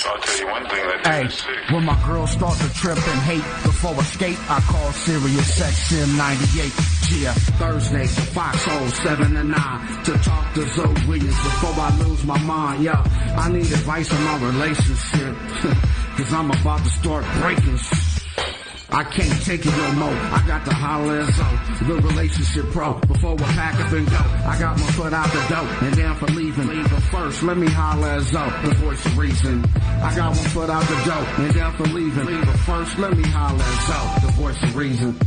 I'll tell you one thing, that Hey, dude is sick. when my girls start to trip and hate before escape, I call Sirius XM 98. Yeah, Thursday, Foxxhole 7 to 9 to talk to ZoWilliams before I lose my mind. Yeah, I need advice on my relationship, cause I'm about to start breaking. I can't take it no more. I got to holler at Zoe, the relationship pro. Before I pack up and go, I got my foot out the door, and then for leaving. But first, let me holler at Zoe, the voice of reason. I got one foot out the door, and then for leaving. But first, let me holler at Zoe, the voice of reason.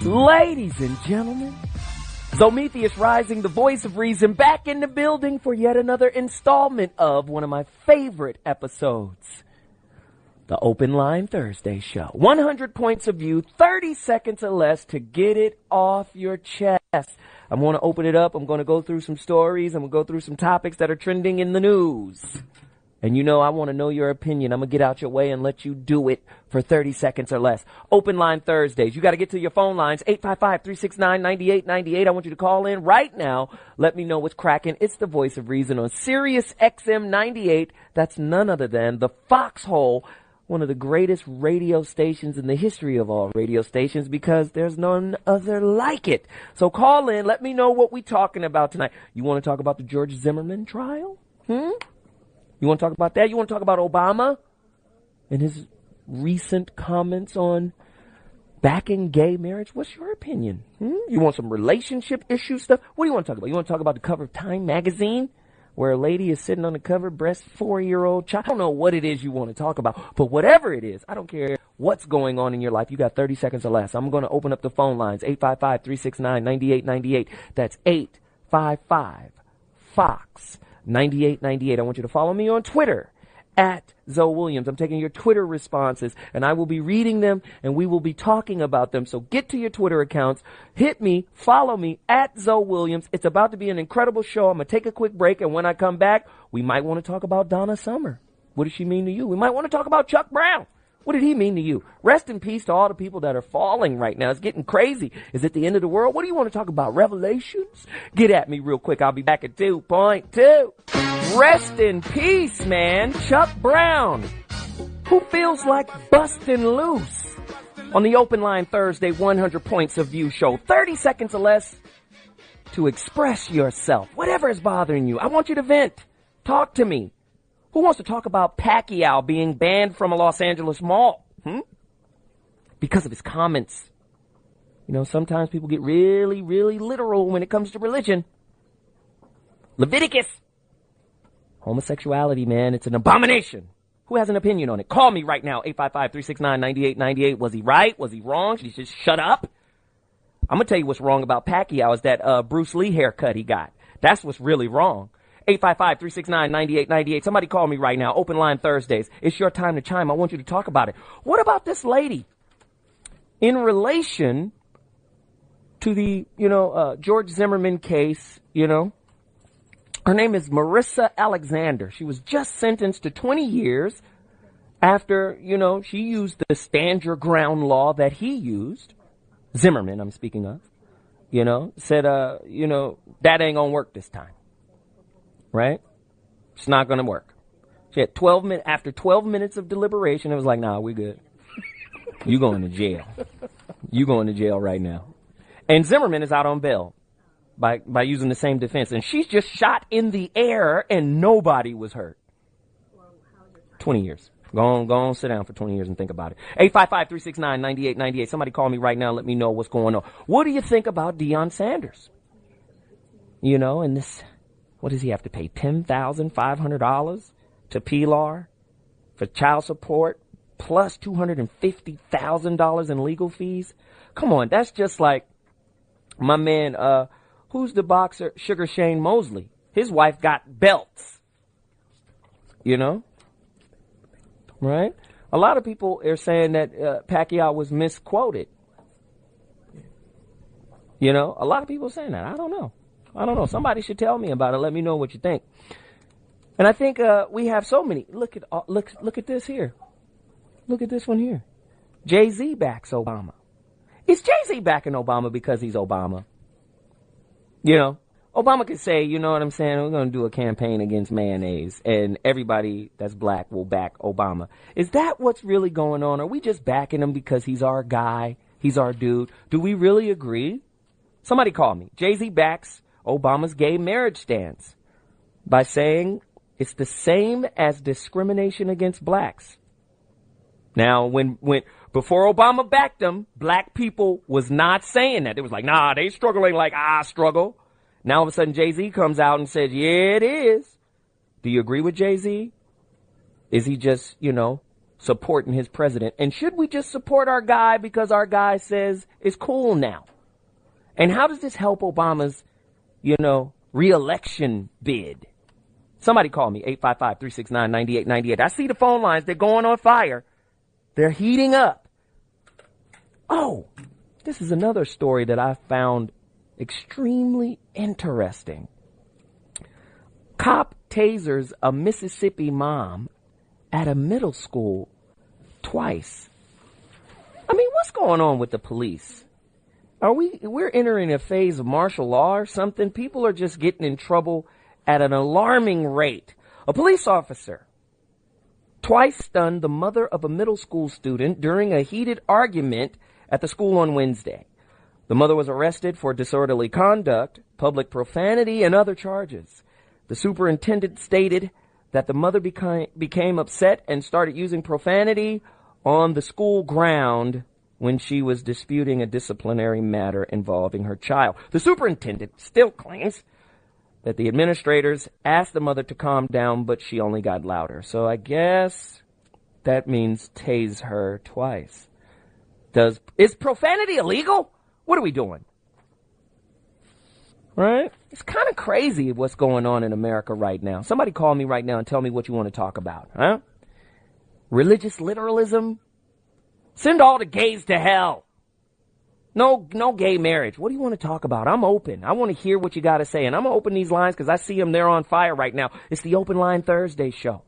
Ladies and gentlemen, Zometheus Rising, the voice of reason, back in the building for yet another installment of one of my favorite episodes, the Open Line Thursday Show. 100 points of view, 30 seconds or less to get it off your chest. I'm going to open it up. I'm going to go through some stories. I'm going to go through some topics that are trending in the news. And you know I want to know your opinion. I'm going to get out your way and let you do it for 30 seconds or less. Open Line Thursdays. You got to get to your phone lines, 855-369-9898. I want you to call in right now. Let me know what's cracking. It's the voice of reason on Sirius XM 98. That's none other than the Foxxhole, one of the greatest radio stations in the history of all radio stations, because there's none other like it. So call in. Let me know what we're talking about tonight. You want to talk about the George Zimmerman trial? You want to talk about that? You want to talk about Obama and his recent comments on backing gay marriage? What's your opinion? You want some relationship issue stuff? What do you want to talk about? You want to talk about the cover of Time magazine where a lady is sitting on the cover, breast 4-year-old child? I don't know what it is you want to talk about, but whatever it is, I don't care what's going on in your life. You got 30 seconds or less. I'm going to open up the phone lines, 855-369-9898. That's 855-FOX. 9898. I want you to follow me on Twitter at ZoWilliams. I'm taking your Twitter responses and I will be reading them and we will be talking about them. So get to your Twitter accounts, hit me, follow me at ZoWilliams. It's about to be an incredible show. I'm going to take a quick break, and when I come back, we might want to talk about Donna Summer. What does she mean to you? We might want to talk about Chuck Brown. What did he mean to you? Rest in peace to all the people that are falling right now. It's getting crazy. Is it the end of the world? What do you want to talk about? Revelations? Get at me real quick. I'll be back at 2.2. Rest in peace, man. Chuck Brown. Who feels like busting loose? On the Open Line Thursday 100 Points of View show. 30 seconds or less to express yourself. Whatever is bothering you. I want you to vent. Talk to me. Who wants to talk about Pacquiao being banned from a Los Angeles mall? Because of his comments. You know, sometimes people get really, really literal when it comes to religion. Leviticus. Homosexuality, man, it's an abomination. Who has an opinion on it? Call me right now, 855-369-9898. Was he right? Was he wrong? Should he just shut up? I'm going to tell you what's wrong about Pacquiao is that Bruce Lee haircut he got. That's what's really wrong. 855-369-9898. Somebody call me right now. Open Line Thursdays. It's your time to chime. I want you to talk about it. What about this lady? In relation to the, George Zimmerman case, her name is Marissa Alexander. She was just sentenced to 20 years after, she used the stand your ground law that he used. Zimmerman, I'm speaking of. Said, that ain't gonna work this time. Right? It's not going to work. She had 12 minutes. After 12 minutes of deliberation, it was like, nah, we good. You going to jail. You going to jail right now. And Zimmerman is out on bail by using the same defense. And she's just shot in the air and nobody was hurt. 20 years. Go on, sit down for 20 years and think about it. 855-369-9898. Somebody call me right now. Let me know what's going on. What do you think about Deion Sanders? And this... What does he have to pay? $10,500 to Pilar for child support plus $250,000 in legal fees? Come on, that's just like my man, who's the boxer? Sugar Shane Mosley. His wife got belts. Right? A lot of people are saying that Pacquiao was misquoted. A lot of people are saying that. I don't know. Somebody should tell me about it. Let me know what you think. And I think we have so many. Look at this here. Look at this one here. Jay-Z backs Obama. Is Jay-Z backing Obama because he's Obama? You know, Obama could say, you know what I'm saying, we're going to do a campaign against mayonnaise, and everybody that's black will back Obama. Is that what's really going on? Are we just backing him because he's our guy, he's our dude? Do we really agree? Somebody call me. Jay-Z backs Obama's gay marriage stance by saying it's the same as discrimination against blacks. Now, when before Obama backed him, black people was not saying that. It was like, nah, they struggling like I struggle. Now, all of a sudden, Jay-Z comes out and says, yeah, it is. Do you agree with Jay-Z? Is he just, supporting his president? And should we just support our guy because our guy says it's cool now? And how does this help Obama's, re-election bid? Somebody call me, 855-369-9898. I see the phone lines. They're going on fire. They're heating up. Oh, this is another story that I found extremely interesting. Cop tasers a Mississippi mom at a middle school twice. I mean, what's going on with the police? We're entering a phase of martial law or something? People are just getting in trouble at an alarming rate. A police officer twice stunned the mother of a middle school student during a heated argument at the school on Wednesday. The mother was arrested for disorderly conduct, public profanity, and other charges. The superintendent stated that the mother became upset and started using profanity on the school ground when she was disputing a disciplinary matter involving her child. The superintendent still claims that the administrators asked the mother to calm down, but she only got louder. So I guess that means tase her twice. Is profanity illegal? What are we doing? Right? It's kind of crazy what's going on in America right now. Somebody call me right now and tell me what you want to talk about, huh? Religious literalism? Send all the gays to hell. No gay marriage. What do you want to talk about? I'm open. I want to hear what you got to say. And I'm going to open these lines because I see them. They're on fire right now. It's the Open Line Thursday show.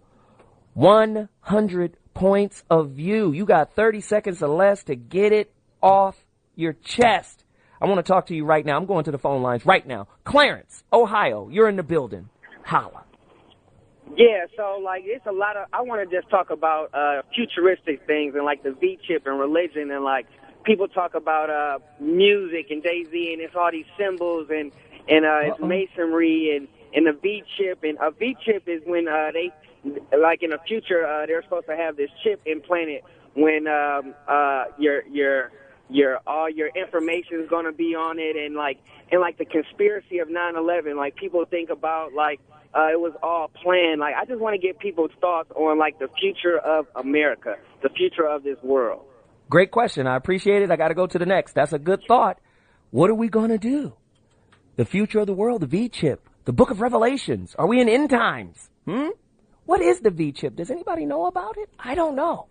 100 points of view. You got 30 seconds or less to get it off your chest. I want to talk to you right now. I'm going to the phone lines right now. Clarence, Ohio, you're in the building. Holla. Yeah, so, it's a lot of, I want to just talk about futuristic things and, the V-chip and religion and, people talk about music and Jay-Z and it's all these symbols and it's masonry and the V-chip. And a V-chip is when they, in the future, they're supposed to have this chip implanted when your all your information is going to be on it. And the conspiracy of 9/11, people think about, it was all planned. I just want to get people's thoughts on, the future of America, the future of this world. Great question. I appreciate it. I got to go to the next. That's a good thought. What are we going to do? The future of the world, the V-chip, the book of Revelations. Are we in end times? What is the V-chip? Does anybody know about it? I don't know.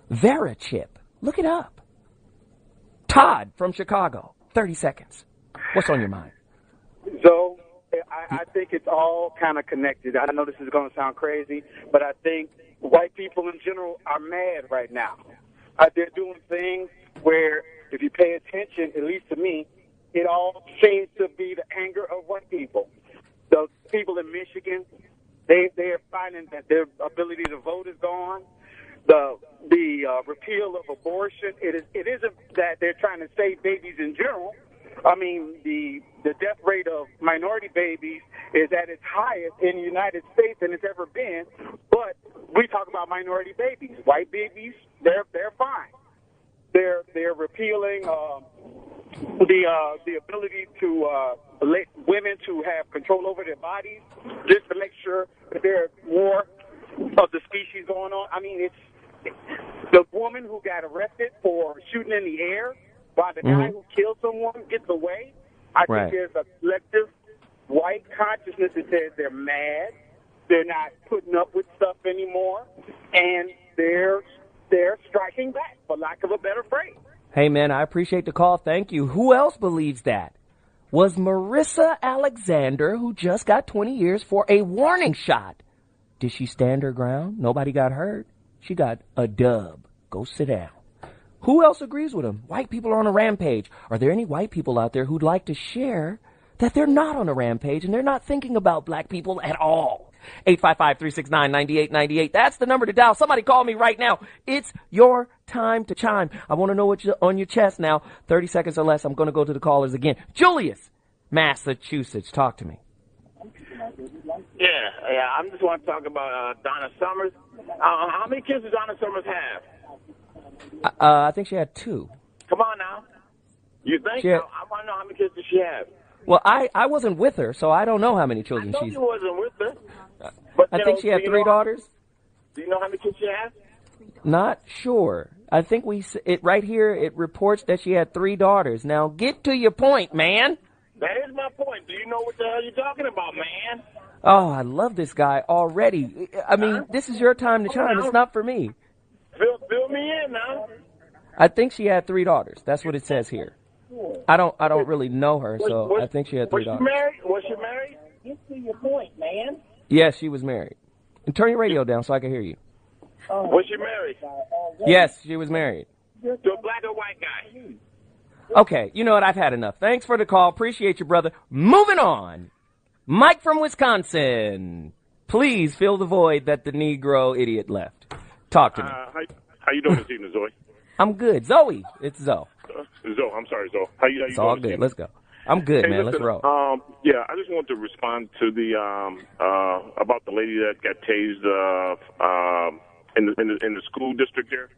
Verichip. Look it up. Todd from Chicago. 30 seconds. What's on your mind? So, I think it's all kind of connected. I know this is going to sound crazy, but I think white people in general are mad right now. They're doing things where, if you pay attention, at least to me, it all seems to be the anger of white people. The people in Michigan, they are finding that their ability to vote is gone. The repeal of abortion, it isn't that they're trying to save babies in general. I mean, the death rate of minority babies is at its highest in the United States than it's ever been. But we talk about minority babies. White babies, they're fine. They're repealing the ability to let women to have control over their bodies, just to make sure that there are more of the species going on. I mean, it's the woman who got arrested for shooting in the air while the guy who killed someone gets away. I think there's a collective white consciousness that says they're mad, they're not putting up with stuff anymore, and they're striking back, for lack of a better phrase. Hey, man, I appreciate the call. Thank you. Who else believes that? Was Marissa Alexander, who just got 20 years for a warning shot Did she stand her ground? Nobody got hurt. She got a dub. Go sit down. Who else agrees with him? White people are on a rampage. Are there any white people out there who'd like to share that they're not on a rampage and they're not thinking about black people at all? 855-369-9898. That's the number to dial. Somebody call me right now. It's your time to chime. I want to know what's on your chest now. 30 seconds or less. I'm going to go to the callers again. Julius, Massachusetts. Talk to me. Yeah. I just want to talk about Donna Summers. How many kids does Donna Summers have? I think she had 2. Come on now. You think? I want to know how many kids does she have. Well, I wasn't with her, so I don't know how many children she's. You wasn't with her. But I think she had 3 daughters. Do you know how many kids she has? Not sure. I think right here it reports that she had 3 daughters. Now get to your point, man. That is my point. Do you know what the hell you're talking about, man? Oh, I love this guy already. I mean, this is your time to chime. It's not for me. Fill me in now. I think she had 3 daughters. That's what it says here. I don't really know her, so I think she had 3 daughters. Was she married? Get to your point, man. Yes, she was married. And turn your radio down so I can hear you. Was she married? Yes, she was married. To a black or white guy? Okay, you know what? I've had enough. Thanks for the call. Appreciate you, brother. Moving on. Mike from Wisconsin. Please fill the void that the Negro idiot left. Talk to me. How you doing this evening, Zoe? I'm good. Zoe. It's Zoe. Zoe, I'm sorry, Zoe. How you it's all good. Let's go. I'm good, man. Listen, let's roll. Yeah, I just want to respond to the about the lady that got tased in the school district there.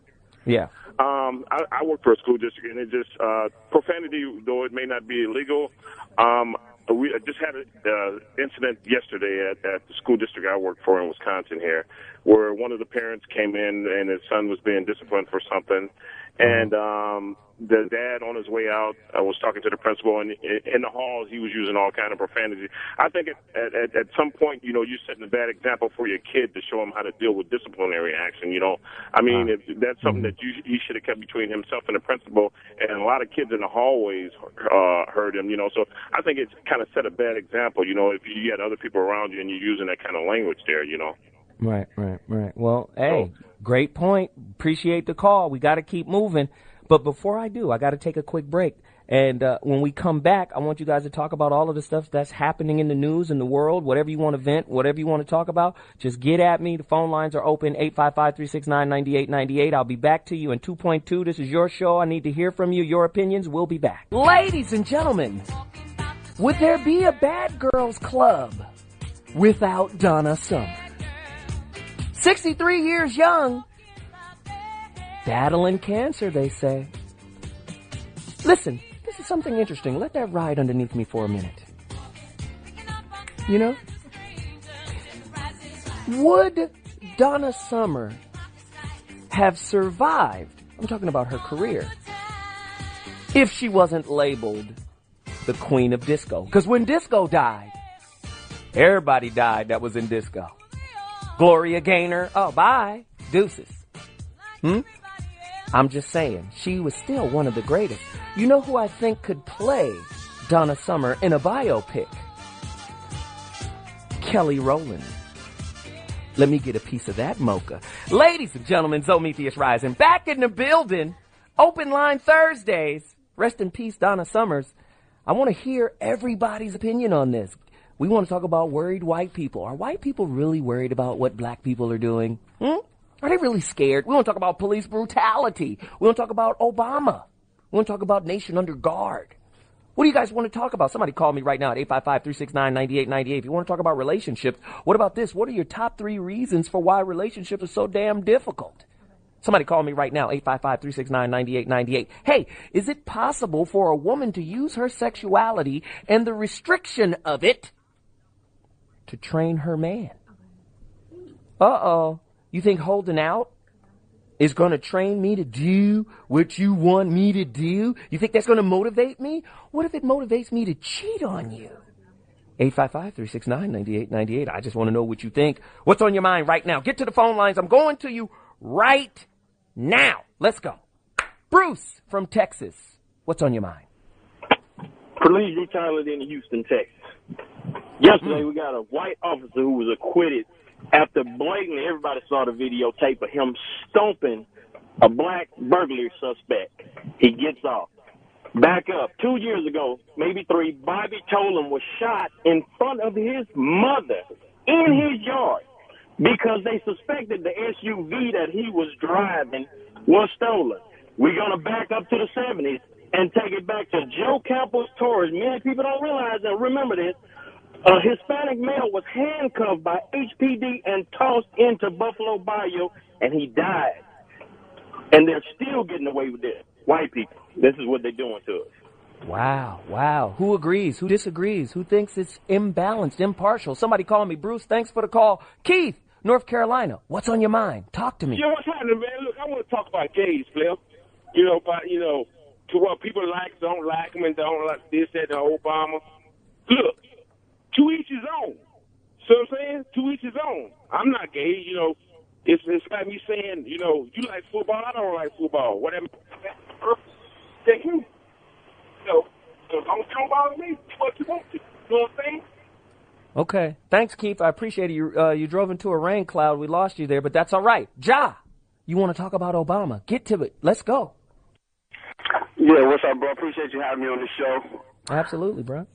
Yeah. I work for a school district, and it just profanity, though it may not be illegal. We just had an incident yesterday at the school district I work for in Wisconsin here, where one of the parents came in and his son was being disciplined for something, and the dad on his way out was talking to the principal, and in the halls he was using all kind of profanity. I think at some point, you know, you're setting a bad example for your kid to show him how to deal with disciplinary action. You know, I mean, if that's something that he should have kept between himself and the principal, and a lot of kids in the hallways heard him. You know, so I think it's kind of set a bad example. You know, if you had other people around you and you're using that kind of language there. You know. Right. Well, hey, great point. Appreciate the call. We got to keep moving. But before I do, I got to take a quick break. And when we come back, I want you guys to talk about all of the stuff that's happening in the news, in the world, whatever you want to vent, whatever you want to talk about. Just get at me. The phone lines are open, 855-369-9898. I'll be back to you in 2.2. This is your show. I need to hear from you. Your opinions. We'll be back. Ladies and gentlemen, would there be a Bad Girls Club without Donna Summer? 63 years young. Battling cancer, they say. Listen, this is something interesting. Let that ride underneath me for a minute. You know? Would Donna Summer have survived, I'm talking about her career, if she wasn't labeled the Queen of Disco? Because when disco died, everybody died that was in disco. Gloria Gaynor, oh, bye. Deuces. I'm just saying, she was still one of the greatest. You know who I think could play Donna Summer in a biopic? Kelly Rowland. Let me get a piece of that mocha. Ladies and gentlemen, ZoMetheus Rising, back in the building. Open line Thursdays. Rest in peace, Donna Summers. I want to hear everybody's opinion on this. We want to talk about worried white people. Are white people really worried about what black people are doing? Are they really scared? We want to talk about police brutality. We want to talk about Obama. We want to talk about nation under guard. What do you guys want to talk about? Somebody call me right now at 855-369-9898. If you want to talk about relationships, what about this? What are your top 3 reasons for why relationships are so damn difficult? Somebody call me right now, 855-369-9898. Hey, is it possible for a woman to use her sexuality and the restriction of it to train her man? Uh-oh. You think holding out is going to train me to do what you want me to do? You think that's going to motivate me? What if it motivates me to cheat on you? 855-369-9898. I just want to know what you think. What's on your mind right now? Get to the phone lines. I'm going to you right now. Let's go. Bruce from Texas. What's on your mind? Police brutality in Houston, Texas. Yesterday, we got a white officer who was acquitted after blatantly everybody saw the videotape of him stomping a black burglary suspect. He gets off. Back up. 2 years ago, maybe 3, Bobby Tolan was shot in front of his mother in his yard because they suspected the SUV that he was driving was stolen. We're going to back up to the 70s and take it back to Joe Campbell's Taurus. Many people don't realize and remember this. A Hispanic male was handcuffed by HPD and tossed into Buffalo Bayou, and he died. And they're still getting away with this. White people. This is what they're doing to us. Wow. Who agrees? Who disagrees? Who thinks it's imbalanced, impartial? Somebody call me. Bruce, thanks for the call. Keith, North Carolina, what's on your mind? Talk to me. You know what's happening, man? Look, I want to talk about gays, Flip. To what people like, don't like them, and don't like this, that, and Obama. Look, to each his own. So I'm saying? To each his own. I'm not gay, It's like me saying, you like football, I don't like football. Whatever. Take you. Don't bother me. What you want to. You know what I'm saying? Okay. Thanks, Keith. I appreciate it. You drove into a rain cloud. We lost you there, but that's all right. Ja, you want to talk about Obama? Get to it. Let's go. Yeah, what's up, bro? Appreciate you having me on the show. Absolutely, bro.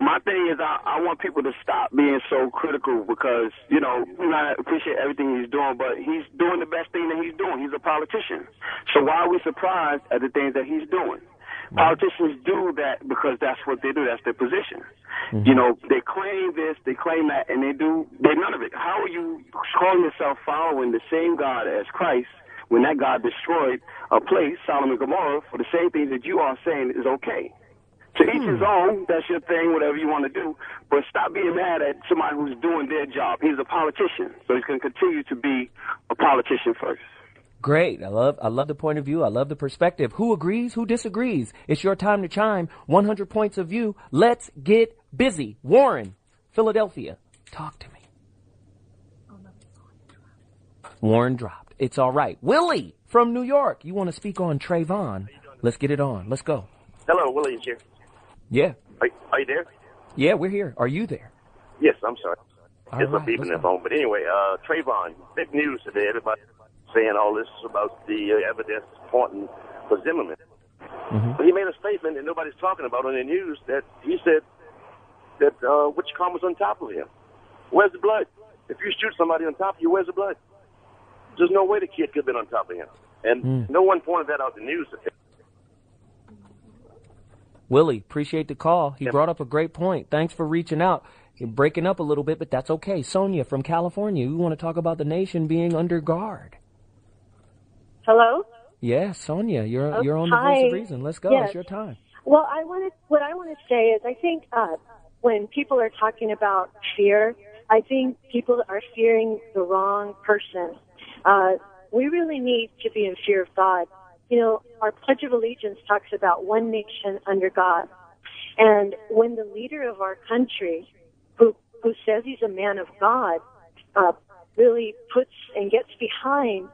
My thing is I want people to stop being so critical because, I appreciate everything he's doing, but he's doing the best thing that he's doing. He's a politician. So why are we surprised at the things that he's doing? Politicians do that because that's what they do. That's their position. They claim this, they claim that, and they're none of it. How are you calling yourself following the same God as Christ when that God destroyed a place, Sodom and Gomorrah, for the same things that you are saying is okay? To each his own, that's your thing, whatever you want to do. But stop being mad at somebody who's doing their job. He's a politician, so he's going to continue to be a politician first. Great. I love the point of view. I love the perspective. Who agrees? Who disagrees? It's your time to chime. 100 points of view. Let's get busy. Warren, Philadelphia. Talk to me. Warren dropped. It's all right. Willie from New York. You want to speak on Trayvon? Let's get it on. Let's go. Hello, Willie is here. Yeah. Are you there? Yeah, we're here. Are you there? Yes, I'm sorry. All It's right, a beeping let's the go. phone. But anyway, Trayvon, big news today. Everybody saying all this about the evidence pointing for Zimmerman. But he made a statement that nobody's talking about on the news that he said that which car was on top of him. Where's the blood? If you shoot somebody on top of you, where's the blood? There's no way the kid could have been on top of him. And no one pointed that out in the news today. Willie, appreciate the call. He brought up a great point. Thanks for reaching out. You're breaking up a little bit, but that's okay. Sonia from California, we want to talk about the nation being under guard. Hello? Yeah, Sonia, you're on the Hi. Voice of Reason. Let's go. Yes. It's your time. Well, what I want to say is I think when people are talking about fear, I think people are fearing the wrong person. We really need to be in fear of God. Our Pledge of Allegiance talks about one nation under God. And when the leader of our country, who says he's a man of God, really puts and gets behind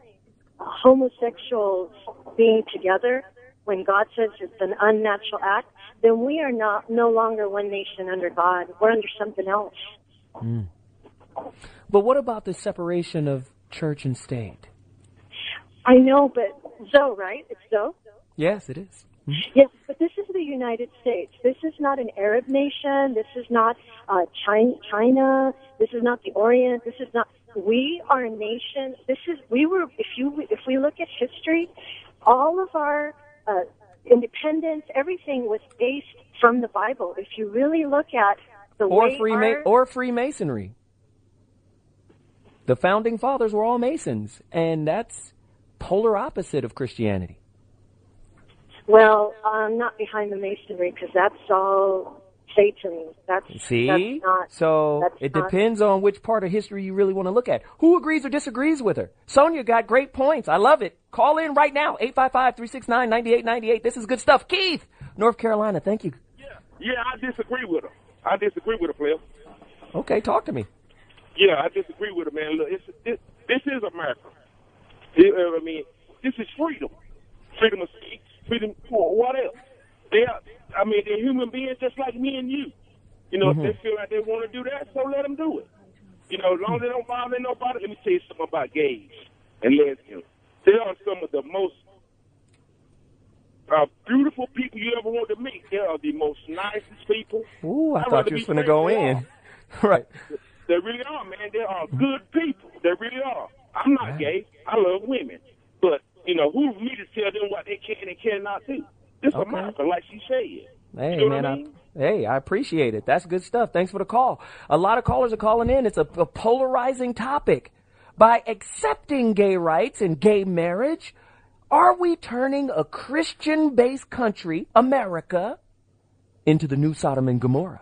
homosexuals being together, when God says it's an unnatural act, then we are no longer one nation under God. We're under something else. But what about the separation of church and state? I know, but Zoe, right? It's Zoe? Yes, it is. Yes, but this is the United States. This is not an Arab nation. This is not China. This is not the Orient. This is not. We are a nation. If we look at history, all of our independence, everything was based from the Bible. If you really look at the way or Freemasonry. The founding fathers were all Masons, and that's polar opposite of Christianity. Well, I'm not behind the Masonry because that's all Satan. It depends on which part of history you really want to look at. Who agrees or disagrees with her? Sonia got great points. I love it. Call in right now, 855-369-9898. This is good stuff. Keith, North Carolina, thank you. Yeah, I disagree with her, Flip. Okay, talk to me. Yeah, I disagree with her, man. Look, this is America. I mean, this is freedom. Freedom of speech, freedom for what else? They're human beings just like me and you. If they feel like they want to do that, so let them do it. You know, as long as they don't bother nobody, let me tell you something about gays and lesbians. They are some of the most beautiful people you ever want to meet. They are the most nicest people. Ooh, I thought you was going to go in. Right. They really are, man. They are good people. They really are. I'm not gay. I love women. But, you know, who me to tell them what they can and cannot do? This is America, like she said. Hey, you know man, I appreciate it. That's good stuff. Thanks for the call. A lot of callers are calling in. It's a polarizing topic. By accepting gay rights and gay marriage, are we turning a Christian-based country, America, into the new Sodom and Gomorrah?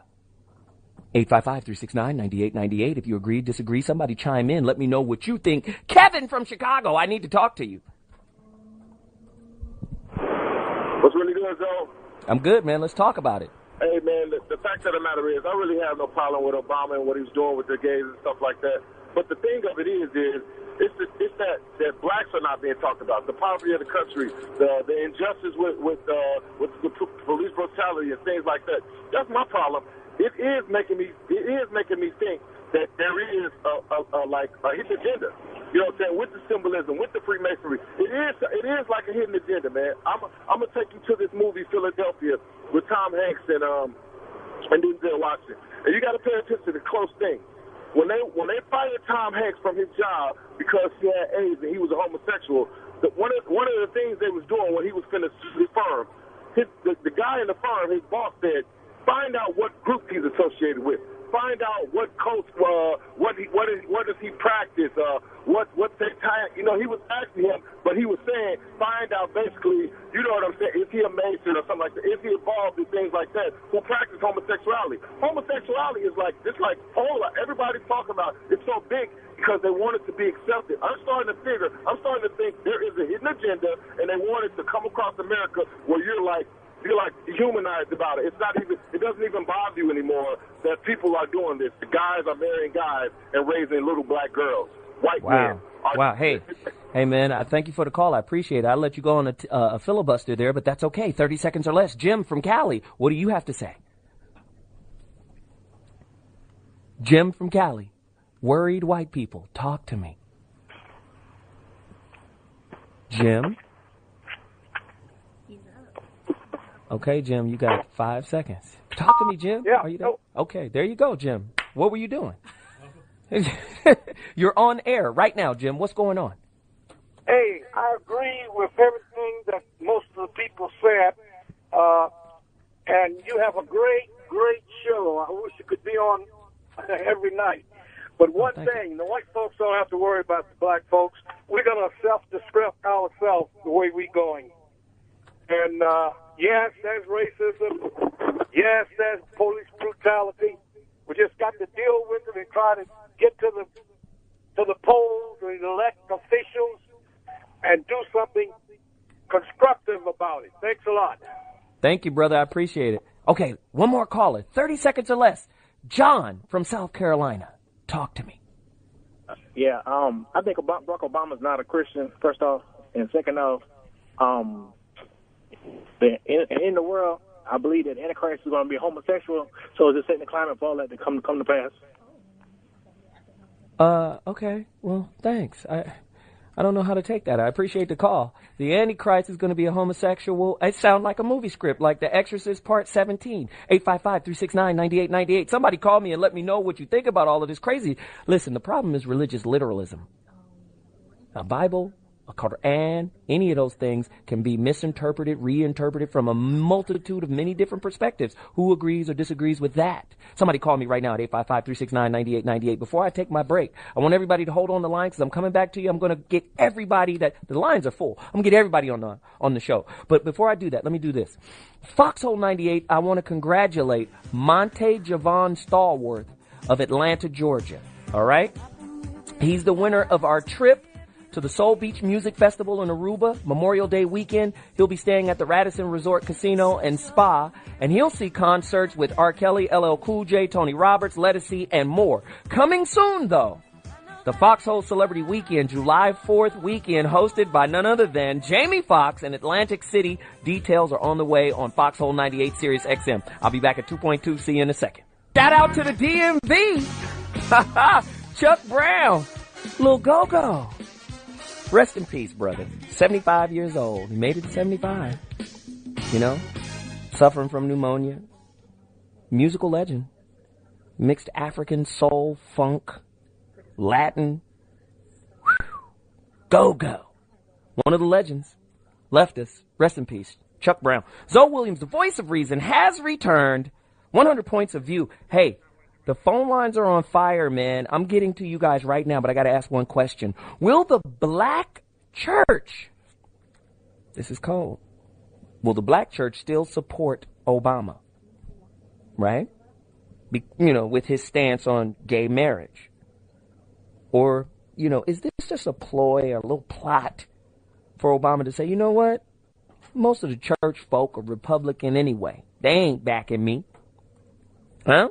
855-369-9898. If you agree, disagree, somebody chime in. Let me know what you think. Kevin from Chicago, I need to talk to you. What's really good, Joe? I'm good, man. Let's talk about it. Hey, man, the fact of the matter is I really have no problem with Obama and what he's doing with the gays and stuff like that. But the thing of it is it's that blacks are not being talked about. The poverty of the country, the injustice with the police brutality and things like that. That's my problem. It is making me think that there is a hidden agenda. You know what I'm saying? With the symbolism, with the Freemasonry, it is like a hidden agenda, man. I'm gonna take you to this movie Philadelphia with Tom Hanks and Denzel Washington, and you got to pay attention to the close thing. When they fired Tom Hanks from his job because he had AIDS and he was a homosexual, one of the things they was doing when he was finna sue the firm, the guy in the firm, his boss said, find out what group he's associated with. Find out what coach, what does he practice, what they time. You know, he was asking him, but he was saying, find out basically, you know what I'm saying, is he a Mason or something like that? Is he involved in things like that? Who practice homosexuality? Homosexuality is like, it's like polar. Everybody's talking about it's so big because they want it to be accepted. I'm starting to think there is a hidden agenda, and they want it to come across America where you're like dehumanized about it. It doesn't even bother you anymore that people are doing this. The guys are marrying guys and raising little black girls. White men. Wow. Hey, man, I thank you for the call. I appreciate it. I'll let you go on a filibuster there, but that's okay. 30 seconds or less. Jim from Cali, what do you have to say? Jim from Cali. Worried white people. Talk to me. Jim? Okay, Jim, you got 5 seconds. Talk to me, Jim. Yeah. Are you there? Okay, there you go, Jim. What were you doing? You're on air right now, Jim. What's going on? Hey, I agree with everything that most of the people said, and you have a great show. I wish it could be on every night. But one thing, the white folks don't have to worry about the black folks. We're going to self-destruct ourselves the way we're going. And, yes, there's racism. Yes, there's police brutality. We just got to deal with it and try to get to the polls and elect officials and do something constructive about it. Thanks a lot. Thank you, brother. I appreciate it. Okay, one more caller. 30 seconds or less. John from South Carolina. Talk to me. Yeah, I think Barack Obama's not a Christian, first off. And second off, in the world, I believe that Antichrist is going to be homosexual, so it's just setting the climate for all that to come to pass. Okay. Well, thanks. I don't know how to take that. I appreciate the call. The Antichrist is going to be a homosexual. It sounds like a movie script, like The Exorcist Part 17. 855-369-9898. Somebody call me and let me know what you think about all of this crazy. Listen, the problem is religious literalism. A Bible, a Quran, any of those things can be misinterpreted, reinterpreted from a multitude of many different perspectives. Who agrees or disagrees with that? Somebody call me right now at 855-369-9898. Before I take my break, I want everybody to hold on the line because I'm coming back to you. I'm going to get everybody the lines are full. I'm going to get everybody on the show. But before I do that, let me do this. Foxxhole 98, I want to congratulate Monte Javon Stallworth of Atlanta, Georgia. All right? He's the winner of our trip to the Soul Beach Music Festival in Aruba, Memorial Day weekend. He'll be staying at the Radisson Resort Casino and Spa, and he'll see concerts with R. Kelly, LL Cool J, Tony Roberts, Lettucey, and more. Coming soon, though, the Foxxhole Celebrity Weekend, July 4th weekend, hosted by none other than Jamie Foxx in Atlantic City. Details are on the way on Foxxhole 98 Sirius XM. I'll be back at 2.2. See you in a second. Shout out to the DMV. Chuck Brown, Lil Go-Go. Rest in peace, brother. 75 years old. He made it to 75. You know, suffering from pneumonia. Musical legend. Mixed African soul, funk, Latin. Go-Go. One of the legends. Left us. Rest in peace. Chuck Brown. ZoWilliams, the voice of reason, has returned. 100 points of view. Hey, the phone lines are on fire, man. I'm getting to you guys right now, but I got to ask one question. Will the black church, this is cold, will the black church still support Obama? Right? With his stance on gay marriage. Or, is this just a ploy, a little plot for Obama to say, you know what? Most of the church folk are Republican anyway. They ain't backing me. Huh?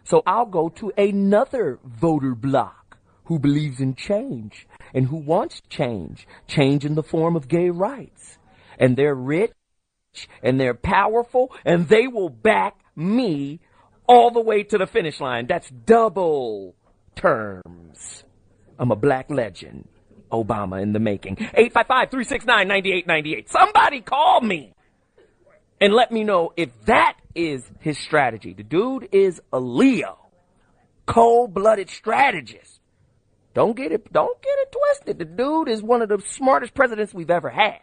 So I'll go to another voter bloc who believes in change and who wants change in the form of gay rights. And they're rich and they're powerful and they will back me all the way to the finish line. That's double terms. I'm a black legend. Obama in the making. 855-369-9898. Somebody call me and let me know if that is his strategy. The dude is a Leo. Cold-blooded strategist. Don't get it twisted. The dude is one of the smartest presidents we've ever had.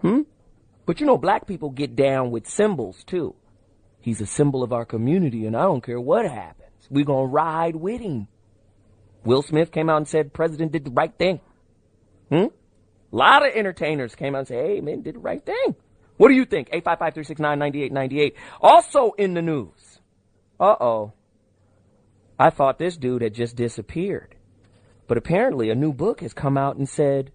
But black people get down with symbols too. He's a symbol of our community and I don't care what happens. We're going to ride with him. Will Smith came out and said president did the right thing. A lot of entertainers came out and said, hey, man, did the right thing. What do you think? 855-369-9898. Also in the news. Uh-oh. I thought this dude had just disappeared. But apparently a new book has come out and said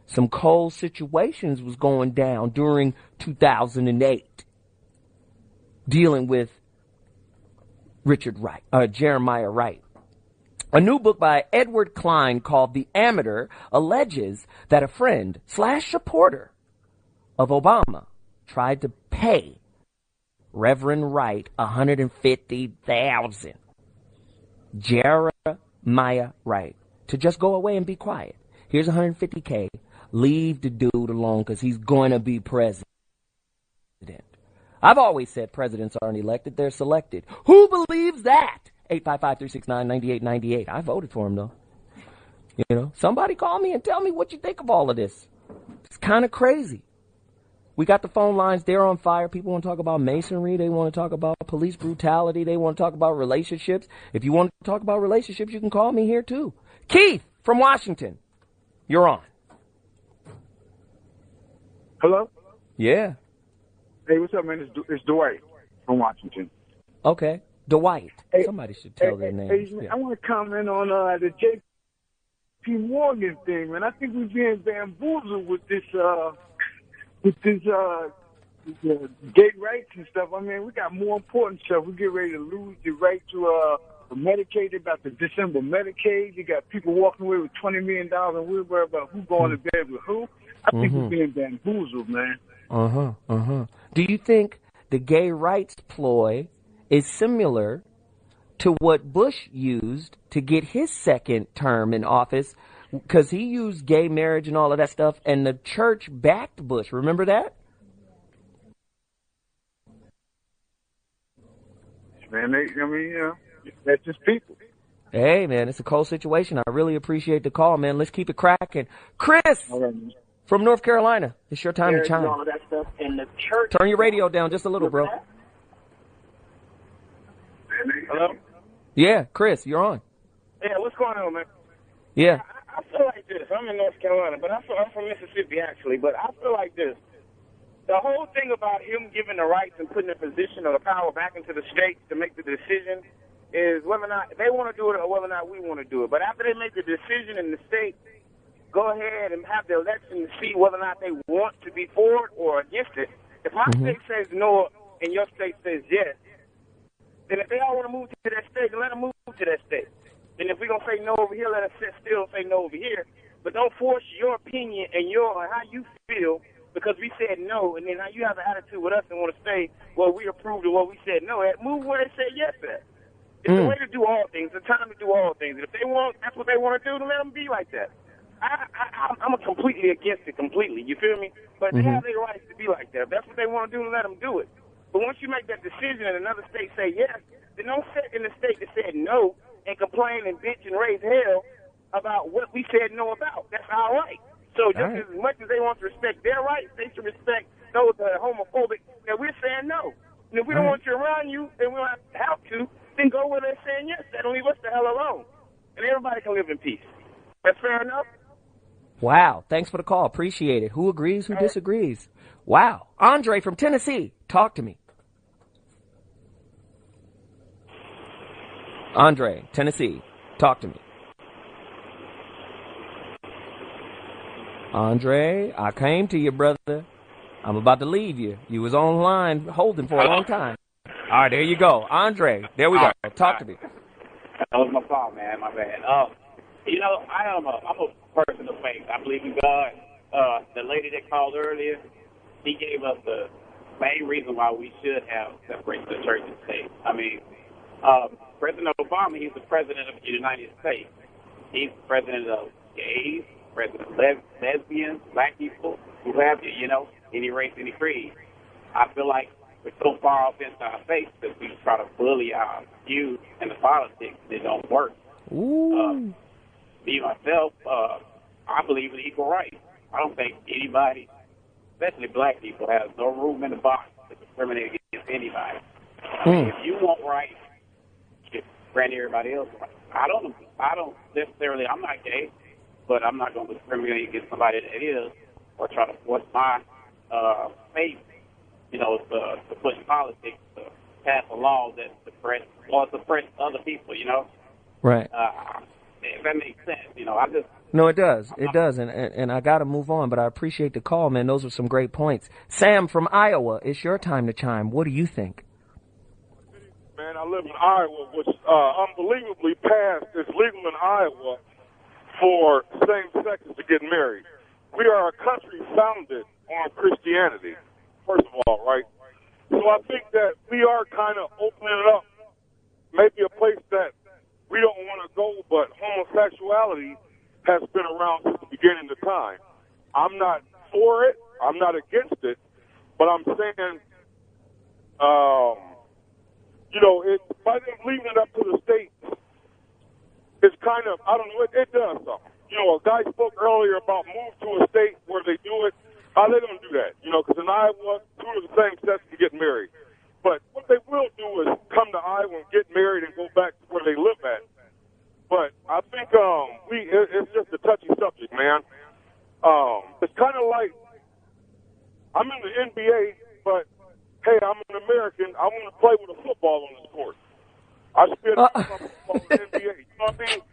some cold situations was going down during 2008. Dealing with Jeremiah Wright. A new book by Edward Klein called The Amateur alleges that a friend / supporter of Obama tried to pay Reverend Wright $150,000. Jeremiah Wright to just go away and be quiet. Here's $150K. Leave the dude alone because he's going to be president. I've always said presidents aren't elected, they're selected. Who believes that? 855-369-9898. I voted for him, though. Somebody call me and tell me what you think of all of this. It's kind of crazy. We got the phone lines. They're on fire. People want to talk about masonry. They want to talk about police brutality. They want to talk about relationships. If you want to talk about relationships, you can call me here, too. Keith from Washington. You're on. Hello? Yeah. Hey, what's up, man? It's Dwight from Washington. Okay. Dwight. Hey, somebody should tell their name. Hey, I want to comment on the J.P. Morgan thing, man. I think we're being bamboozled with this gay rights and stuff. I mean, we got more important stuff. We get ready to lose the right to Medicaid. They about to disassemble Medicaid. You got people walking away with $20 million, and we're worried about who's going to bed with who. I think we're being bamboozled, man. Do you think the gay rights ploy is similar to what Bush used to get his second term in office? Because he used gay marriage and all of that stuff, and the church backed Bush. Remember that? Man, that's just people. Hey, man, it's a cold situation. I really appreciate the call, man. Let's keep it cracking. Chris from North Carolina, it's your time to chime. All of that stuff in the church. Turn your radio down just a little, bro. Hello? Yeah, Chris, you're on. Yeah, what's going on, man? Yeah. I feel like this. I'm in North Carolina, but I'm from Mississippi, actually. But I feel like this. The whole thing about him giving the rights and putting the position or the power back into the states to make the decision is whether or not they want to do it or whether or not we want to do it. But after they make the decision in the state, go ahead and have the election to see whether or not they want to be for it or against it. If my state says no and your state says yes, then if they all want to move to that state, then let them move to that state. And if we're going to say no over here, let us sit still and say no over here. But don't force your opinion and how you feel because we said no, and then now you have an attitude with us and want to say, well, we approved of what we said no at. Move where they said yes at. It's the way to do all things. It's the time to do all things. And if they want, that's what they want to do, then let them be like that. I'm completely against it completely. You feel me? But they have their rights to be like that. If that's what they want to do, then let them do it. But once you make that decision and another state say yes, then don't sit in the state that said no and complain and bitch and raise hell about what we said no about. That's our right. So just as much as they want to respect their rights, they should respect those that are homophobic that we're saying no. And if we don't want you around you and we don't have to, then go where they're saying yes. That'll leave us the hell alone. And everybody can live in peace. That's fair enough? Wow. Thanks for the call. Appreciate it. Who agrees? Who disagrees? Wow. Andre from Tennessee. Talk to me. Andre, Tennessee. Talk to me. Andre, I came to you, brother. I'm about to leave you. You was online holding for a long time. All right, there you go. Andre, there we go. Talk to me. That was my fault, man. My bad. You know, I'm a person of faith. I believe in God. The lady that called earlier, she gave us the main reason why we should have separated the church and state. I mean, President Obama, he's the president of the United States. He's the president of gays, president of lesbians, black people, who have you, you know, any race, any creed. I feel like we're so far off into our face that we try to bully our youth and the politics, and it don't work. Ooh. Me, myself, I believe in equal rights. I don't think anybody, especially black people, has no room in the box to discriminate against anybody. I mean, if you want rights, just grant everybody else rights. I don't necessarily, I'm not gay, but I'm not going to discriminate against somebody that is or try to force my faith, you know, to push politics to pass a law that suppress other people, you know? Right. If that makes sense, you know, I just... No, it does. It does. And I got to move on, but I appreciate the call, man. Those are some great points. Sam from Iowa, it's your time to chime. What do you think? Man, I live in Iowa, which unbelievably passed. It's legal in Iowa for same-sexes to get married. We are a country founded on Christianity, first of all, right? So I think that we are kind of opening it up, maybe a place that we don't want to go, but homosexuality has been around since the beginning of time. I'm not for it. I'm not against it. But I'm saying, you know, by them leaving it up to the states, it's kind of, I don't know, it does something. You know, a guy spoke earlier about move to a state where they do it. They don't do that, you know, because in Iowa, two of the same sex can get married. But what they will do is come to Iowa and get married and go back to where they live at. But I think it's just a touchy subject, man. It's kind of like I'm in the NBA, but hey, I'm an American. I want to play with a football on the court. I should be able to play football in the NBA. You know what I mean?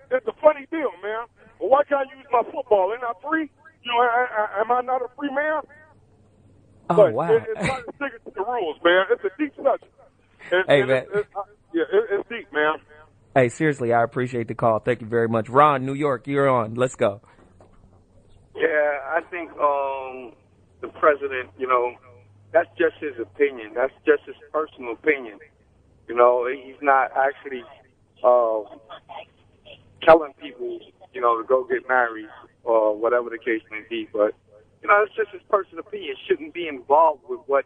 It's a funny deal, man. Well, why can't I use my football? Ain't I free? You know, am I not a free man? Oh, but wow. It's trying to stick to the rules, man. It's a deep subject. Man. It's deep, man. Hey, seriously, I appreciate the call. Thank you very much. Ron, New York, you're on. Let's go. Yeah, I think the president, you know, that's just his opinion. That's just his personal opinion. You know, he's not actually telling people, you know, to go get married or whatever the case may be. But, you know, it's just his personal opinion. It shouldn't be involved with what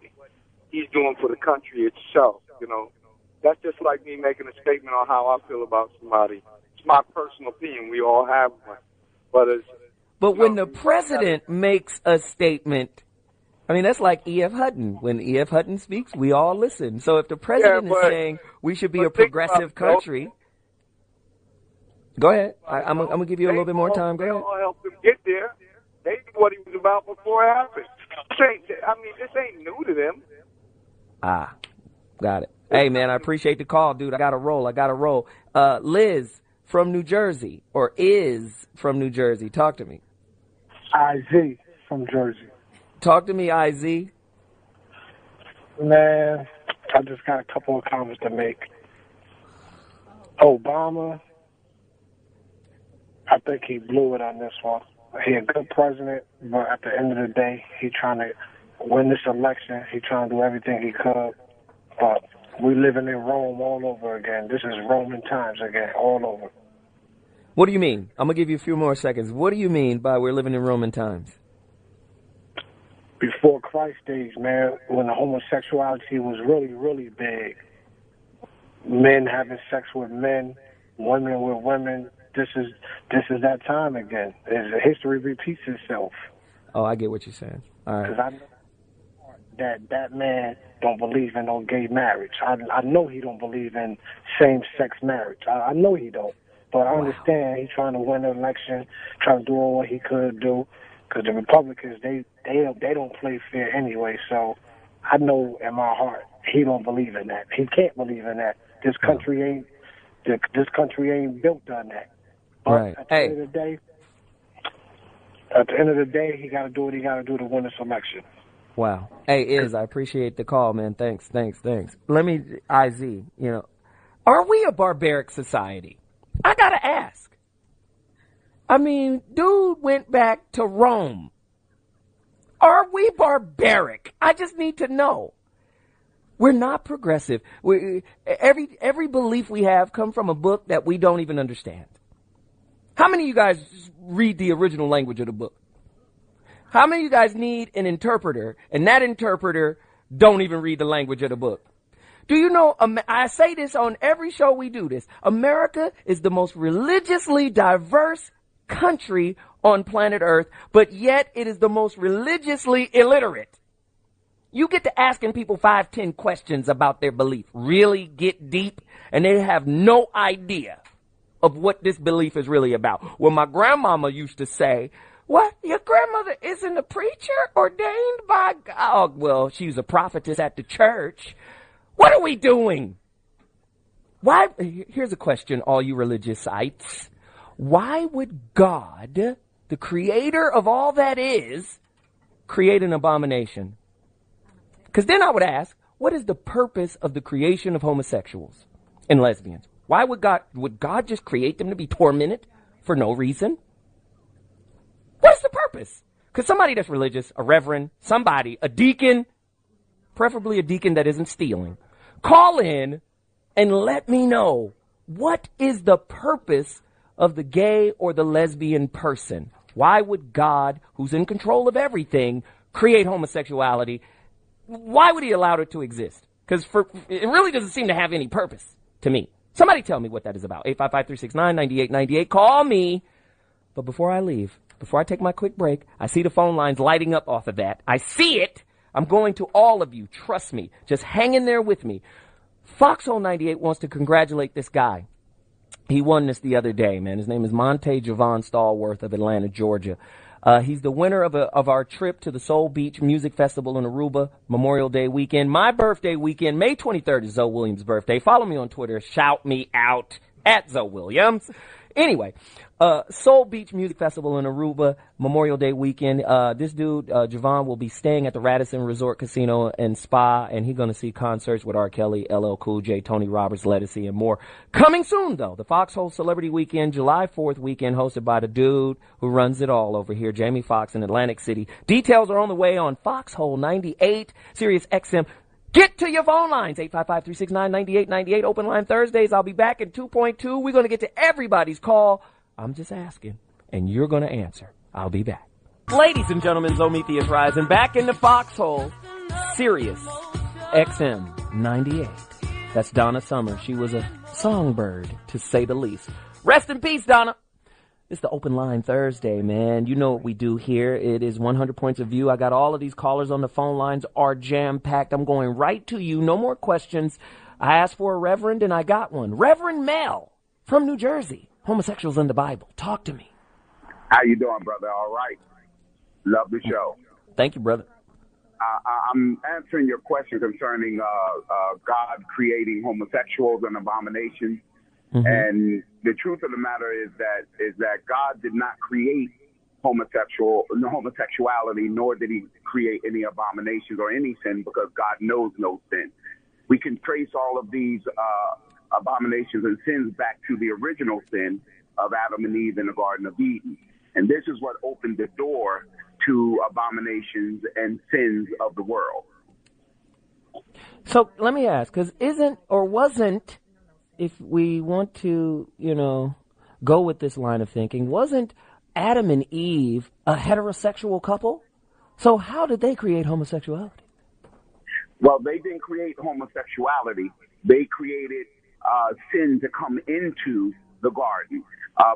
he's doing for the country itself, you know. That's just like me making a statement on how I feel about somebody. It's my personal opinion. We all have one. But when the president makes a statement, I mean, that's like E.F. Hutton. When E.F. Hutton speaks, we all listen. So if the president is saying we should be a progressive country, go ahead. I'm going to give you a little bit more time. Go ahead. They all helped him get there. They knew what he was about before it happened. This ain't new to them. Got it. Hey, man, I appreciate the call, dude. I got to roll. Liz from New Jersey, or is from New Jersey. Talk to me. IZ from Jersey. Talk to me, IZ. Man, I just got a couple of comments to make. Obama, I think he blew it on this one. He a good president, but at the end of the day, he trying to win this election. He trying to do everything he could. But We living in Rome all over again. This is Roman times again, all over. What do you mean? I'm going to give you a few more seconds. What do you mean by we're living in Roman times? Before Christ days, man, when the homosexuality was really, really big. Men having sex with men, women with women. This is that time again. History repeats itself. Oh, I get what you're saying. All right. Because I know that man don't believe in no gay marriage. I know he don't believe in same-sex marriage. I know he don't. But I understand he's trying to win the election, trying to do all what he could do. Because the Republicans, they don't play fair anyway. So I know in my heart he don't believe in that. He can't believe in that. This country ain't built on that. But right. At the end of the day, he got to do what he got to do to win this election. Wow. Hey, I appreciate the call, man. Thanks. Let me, IZ, are we a barbaric society? I got to ask. I mean, dude went back to Rome. Are we barbaric? I just need to know. We're not progressive. Every belief we have come from a book that we don't even understand. How many of you guys read the original language of the book? How many of you guys need an interpreter, and that interpreter don't even read the language of the book? Do you know, I say this on every show we do this, America is the most religiously diverse country on planet Earth, but yet it is the most religiously illiterate. You get to asking people 5, 10 questions about their belief, really get deep, and they have no idea of what this belief is really about. Well, my grandmama used to say, what? Your grandmother isn't a preacher ordained by God? Oh, well, she was a prophetess at the church. What are we doing? Why? Here's a question, all you religious-ites. Why would God, the creator of all that is, create an abomination? Because then I would ask, what is the purpose of the creation of homosexuals and lesbians? Why would God just create them to be tormented for no reason? What's the purpose? Because somebody that's religious, a reverend, a deacon, preferably a deacon that isn't stealing, call in and let me know, what is the purpose of the gay or the lesbian person? Why would God, who's in control of everything, create homosexuality? Why would he allow it to exist? Because it really doesn't seem to have any purpose to me. Somebody tell me what that is about. 855-369-9898. Call me. But before I leave, before I take my quick break, I see the phone lines lighting up off of that. I see it. I'm going to all of you. Trust me. Just hang in there with me. Foxxhole 98 wants to congratulate this guy. He won this the other day, man. His name is Monte Javon Stallworth of Atlanta, Georgia. He's the winner of our trip to the Soul Beach Music Festival in Aruba, Memorial Day weekend. My birthday weekend, May 23rd, is ZoWilliams' birthday. Follow me on Twitter. Shout me out at ZoWilliams. Anyway, Soul Beach Music Festival in Aruba, Memorial Day weekend. This dude, Javon, will be staying at the Radisson Resort Casino and Spa, and he's going to see concerts with R. Kelly, LL Cool J, Tony Roberts, Lettucey, and more. Coming soon, though, the Foxxhole Celebrity Weekend, July 4th weekend, hosted by the dude who runs it all over here, Jamie Foxx in Atlantic City. Details are on the way on Foxxhole 98, Sirius XM. Get to your phone lines, 855-369-9898, open line Thursdays. I'll be back in 2.2. We're going to get to everybody's call. I'm just asking, and you're going to answer. I'll be back. Ladies and gentlemen, Zometheus Rising, back in the Foxxhole, Sirius XM 98. That's Donna Summer. She was a songbird, to say the least. Rest in peace, Donna. It's the Open Line Thursday, man. You know what we do here. It is 100 points of view. I got all of these callers on the phone lines are jam-packed. I'm going right to you. No more questions. I asked for a reverend, and I got one. Reverend Mel from New Jersey. Homosexuals in the Bible. Talk to me. How you doing, brother? All right. Love the show. Thank you, brother. I'm answering your question concerning God creating homosexuals and abominations. Mm-hmm. And the truth of the matter is that God did not create homosexuality, nor did he create any abominations or any sin, because God knows no sin. We can trace all of these abominations and sins back to the original sin of Adam and Eve in the Garden of Eden. And this is what opened the door to abominations and sins of the world. So let me ask, because isn't or wasn't, if we want to, go with this line of thinking, wasn't Adam and Eve a heterosexual couple? So how did they create homosexuality? Well, they didn't create homosexuality. They created sin to come into the garden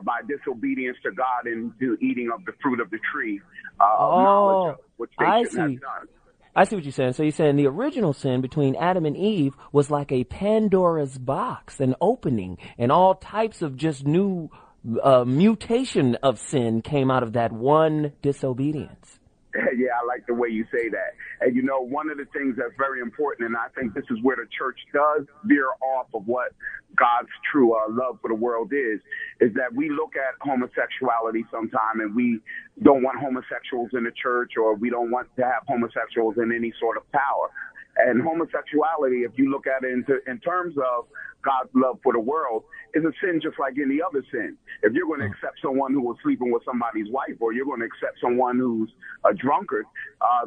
by disobedience to God and eating of the fruit of the tree of knowledge of which they shouldn't have done. I see what you're saying. So you're saying the original sin between Adam and Eve was like a Pandora's box, an opening, and all types of just new mutation of sin came out of that one disobedience. Yeah, I like the way you say that. And, one of the things that's very important, and I think this is where the church does veer off of what God's true love for the world is that we look at homosexuality sometime and we don't want homosexuals in the church, or we don't want to have homosexuals in any sort of power. And homosexuality, if you look at it in terms of God's love for the world, is a sin just like any other sin. If you're going to accept someone who was sleeping with somebody's wife, or you're going to accept someone who's a drunkard,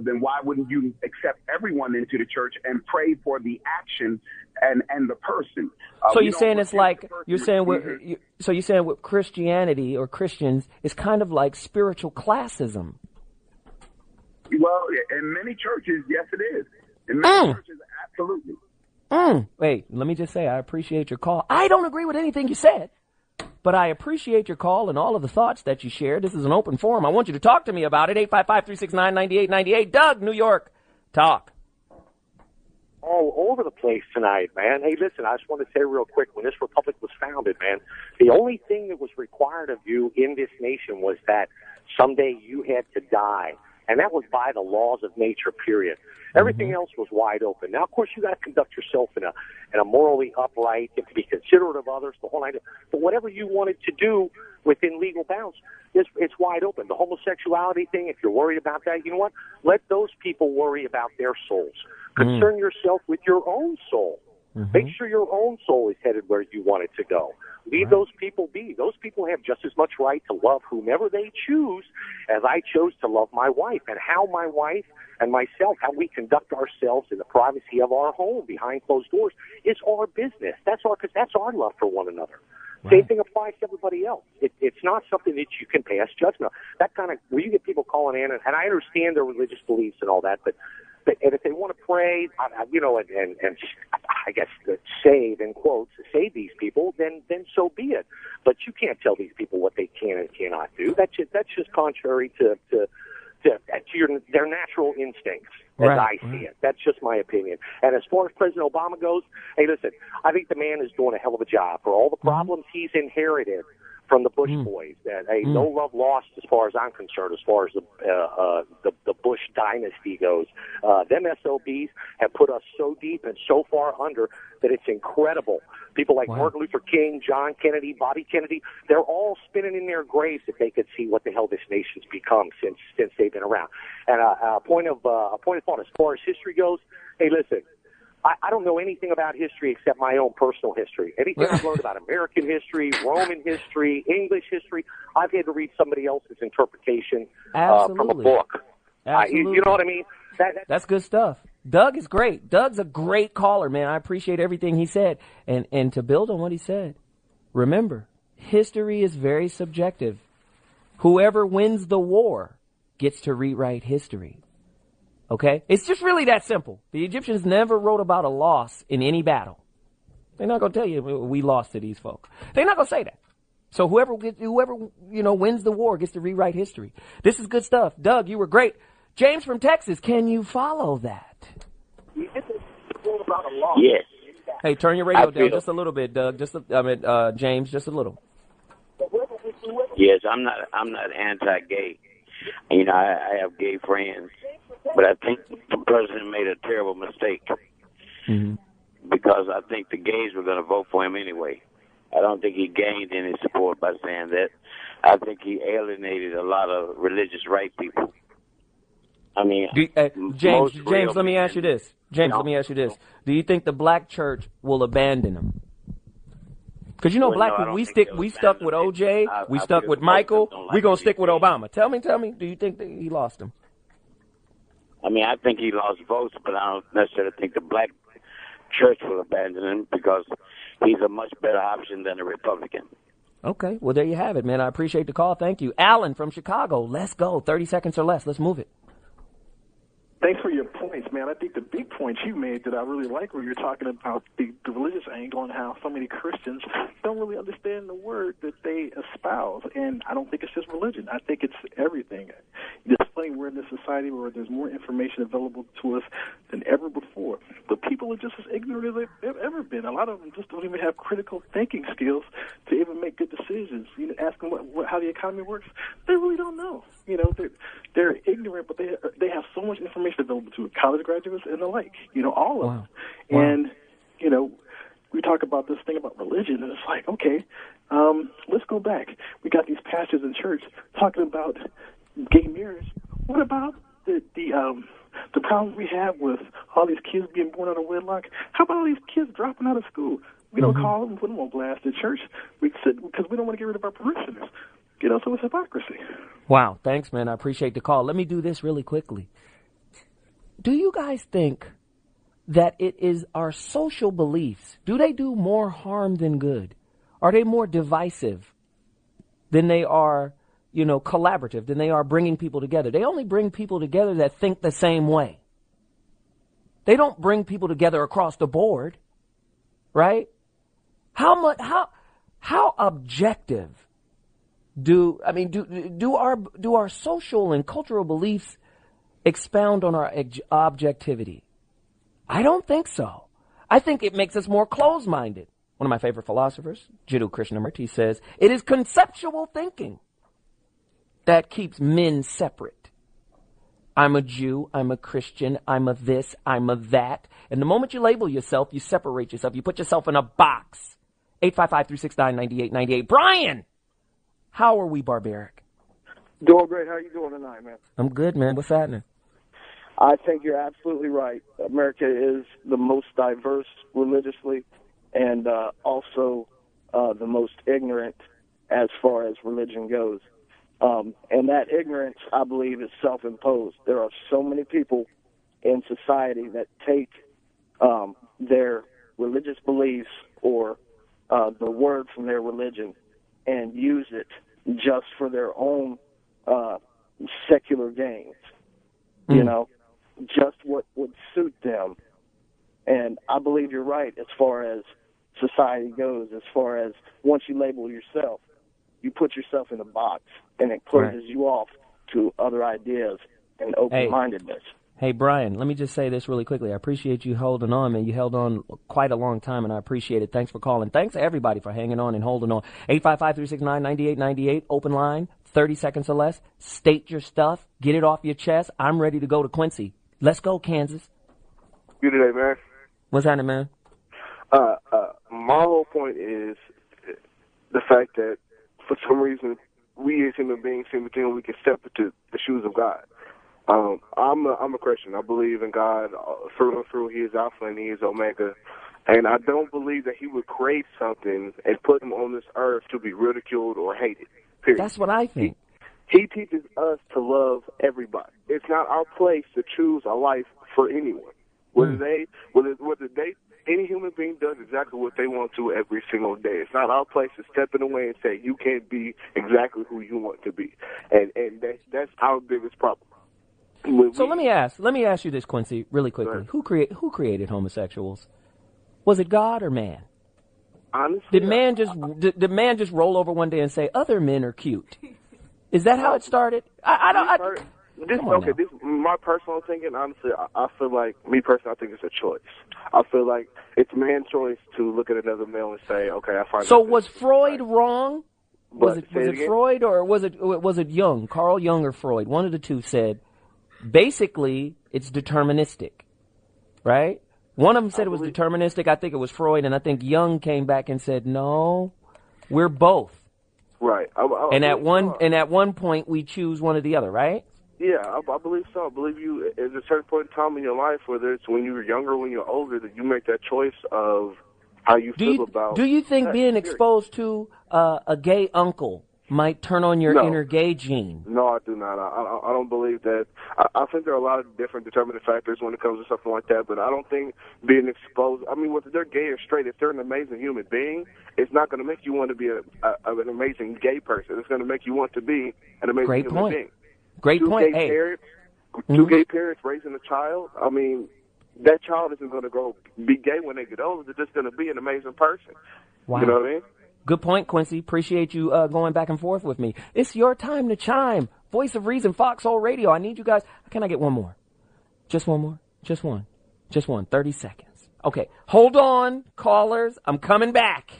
then why wouldn't you accept everyone into the church and pray for the action and the person? So you're saying it's like you're saying with Christianity or Christians, it's kind of like spiritual classism. Well, in many churches, yes, it is. In many churches, absolutely. Wait, let me just say, I appreciate your call. I don't agree with anything you said, but I appreciate your call and all of the thoughts that you shared. This is an open forum. I want you to talk to me about it. 855-369-9898. Doug, New York. Talk. All over the place tonight, man. Hey, listen, I just want to say real quick, when this republic was founded, man, the only thing that was required of you in this nation was that someday you had to die. And that was by the laws of nature, period. Everything else was wide open. Now, of course, you got to conduct yourself in a morally upright, you have to be considerate of others, the whole idea. But whatever you wanted to do within legal bounds, it's wide open. The homosexuality thing, if you're worried about that, you know what? Let those people worry about their souls. Concern yourself with your own soul. Make sure your own soul is headed where you want it to go. Leave those people be. Those people have just as much right to love whomever they choose as I chose to love my wife. And how my wife and myself, how we conduct ourselves in the privacy of our home behind closed doors, is our business. That's our love for one another. Same thing applies to everybody else. It's not something that you can pass judgment on. That kind of, where you get people calling in, and I understand their religious beliefs and all that, but if they want to pray, and I guess save, in quotes, save these people, then so be it. But you can't tell these people what they can and cannot do. That's just contrary to their natural instincts, as I see it. That's just my opinion. And as far as President Obama goes, hey, listen, I think the man is doing a hell of a job for all the problems he's inherited from the Bush boys. That no love lost, as far as I'm concerned, as far as the Bush dynasty goes. Them SOBs have put us so deep and so far under that it's incredible. People like Martin Luther King, John Kennedy, Bobby Kennedy, they're all spinning in their graves if they could see what the hell this nation's become since they've been around. And a point of thought, as far as history goes, hey, listen, I don't know anything about history except my own personal history. Anything I've learned about American history, Roman history, English history, I've had to read somebody else's interpretation from a book. You know what I mean? That's good stuff. Doug is great. Doug's a great caller, man. I appreciate everything he said. And to build on what he said, remember, history is very subjective. Whoever wins the war gets to rewrite history. Okay? It's just really that simple. The Egyptians never wrote about a loss in any battle. They're not going to tell you we lost to these folks. They're not going to say that. So whoever wins the war gets to rewrite history. This is good stuff. Doug, you were great. James from Texas, can you follow that? Yes. Hey, turn your radio down just a little bit, Doug. James, just a little. Yes, I'm not anti-gay. I have gay friends, but I think the president made a terrible mistake because I think the gays were going to vote for him anyway. I don't think he gained any support by saying that. I think he alienated a lot of religious right people. James, let me ask you this. Let me ask you this. Do you think the black church will abandon him? Because black people, we stuck with OJ, we stuck with Michael, we're going to stick with Obama. Tell me, do you think that he lost him? I think he lost votes, but I don't necessarily think the black church will abandon him because he's a much better option than a Republican. Okay, well, there you have it, man. I appreciate the call. Thank you. Alan from Chicago, let's go. 30 seconds or less. Let's move it. Thanks for your points, man. I think the big point you made that I really like where you're talking about the religious angle and how so many Christians don't really understand the word that they espouse. And I don't think it's just religion. I think it's everything. It's funny we're in this society where there's more information available to us than ever before. But people are just as ignorant as they've ever been. A lot of them just don't even have critical thinking skills to even make good decisions. You know, ask them how the economy works. They really don't know. You know, they're ignorant, but they have so much information available to college graduates and the like, you know, all of them. Wow. And, you know, we talk about this thing about religion, and it's like, okay, let's go back. We got these pastors in church talking about gay marriage. What about the problem we have with all these kids being born out of wedlock? How about all these kids dropping out of school? We don't call them and put them on blast at church because we don't want to get rid of our parishioners. You know, so it's hypocrisy. Wow, thanks, man. I appreciate the call. Let me do this really quickly. Do you guys think that it is our social beliefs, do they do more harm than good? Are they more divisive than they are, you know, collaborative, than they are bringing people together? They only bring people together that think the same way. They don't bring people together across the board, right? How objective do our social and cultural beliefs expound on our objectivity? I don't think so. I think it makes us more closed-minded. One of my favorite philosophers, Jiddu Krishnamurti, says, it is conceptual thinking that keeps men separate. I'm a Jew, I'm a Christian, I'm a this, I'm a that. And the moment you label yourself, you separate yourself. You put yourself in a box. 855-369-9898. Brian! How are we barbaric? Doing great. How are you doing tonight, man? I'm good, man. What's happening? I think you're absolutely right. America is the most diverse religiously and also the most ignorant as far as religion goes. And that ignorance, I believe, is self-imposed. There are so many people in society that take their religious beliefs or the word from their religion and use it just for their own secular gains, you know, just what would suit them. And I believe you're right as far as society goes, as far as once you label yourself, you put yourself in a box, and it closes you off to other ideas and open-mindedness. Hey, Brian, let me just say this really quickly. I appreciate you holding on, man. You held on quite a long time, and I appreciate it. Thanks for calling. Thanks to everybody for hanging on and holding on. 855-369-9898, open line, 30 seconds or less. State your stuff. Get it off your chest. I'm ready to go to Quincy. Let's go, Kansas. You today, man. What's happening, man? My whole point is the fact that for some reason we as human beings seem to think we can step into the shoes of God. I'm a Christian. I believe in God through and through. He is Alpha and He is Omega. And I don't believe that He would create something and put him on this earth to be ridiculed or hated. Period. That's what I think. He teaches us to love everybody. It's not our place to choose a life for anyone. Any human being does exactly what they want to every single day. It's not our place to step in the way and say you can't be exactly who you want to be. And that's our biggest problem. So let me ask you this, Quincy, really quickly. Right. Who created homosexuals? Was it God or man? Honestly, did man just roll over one day and say other men are cute? Is that how it started? This my personal thinking. Honestly, I feel like I think it's a choice. I feel like it's man's choice to look at another male and say, okay, I find. So was Freud wrong? Was it Freud or was it Jung? Carl Jung or Freud? One of the two said. Basically, it's deterministic, right? One of them said it was deterministic. I think it was Freud, and I think Jung came back and said, no, we're both. Right. And at one point, we choose one or the other, right? Yeah, I believe so. I believe you, at a certain point in time in your life, whether it's when you were younger or when you're older, that you make that choice of how you feel about. Do you think being exposed to a gay uncle might turn on your inner gay gene. No, I do not. I don't believe that. I think there are a lot of different determining factors when it comes to something like that, but I don't think being exposed, I mean, whether they're gay or straight, if they're an amazing human being, it's not going to make you want to be an amazing gay person. It's going to make you want to be an amazing human being. Great point. Two gay parents raising a child, I mean, that child isn't going to be gay when they get older. They're just going to be an amazing person. Wow. You know what I mean? Good point, Quincy. Appreciate you going back and forth with me. It's your time to chime. Voice of Reason, Foxxhole Radio. I need you guys. Can I get one more? Just one more? Just one. 30 seconds. Okay. Hold on, callers. I'm coming back.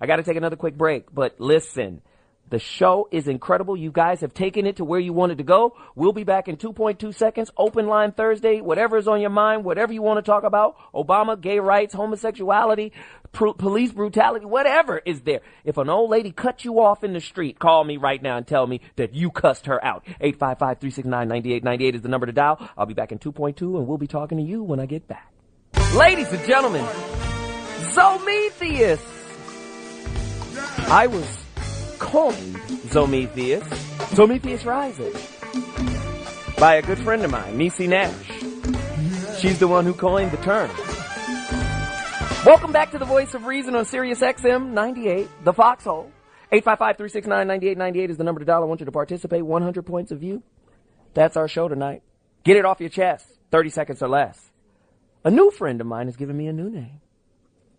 I got to take another quick break. But listen, the show is incredible. You guys have taken it to where you wanted to go. We'll be back in 2.2 seconds. Open line Thursday. Whatever is on your mind, whatever you want to talk about. Obama, gay rights, homosexuality, police brutality, whatever is there. If an old lady cut you off in the street, call me right now and tell me that you cussed her out. 855-369-9898 is the number to dial. I'll be back in 2.2 and we'll be talking to you when I get back. Ladies and gentlemen, ZoMetheus. I was coined ZoMetheus Rising, by a good friend of mine, Niecy Nash. She's the one who coined the term. Welcome back to the Voice of Reason on Sirius XM 98, the Foxhole. 855-369-9898 is the number to dial. I want you to participate. 100 points of view. That's our show tonight. Get it off your chest. 30 seconds or less. A new friend of mine has given me a new name.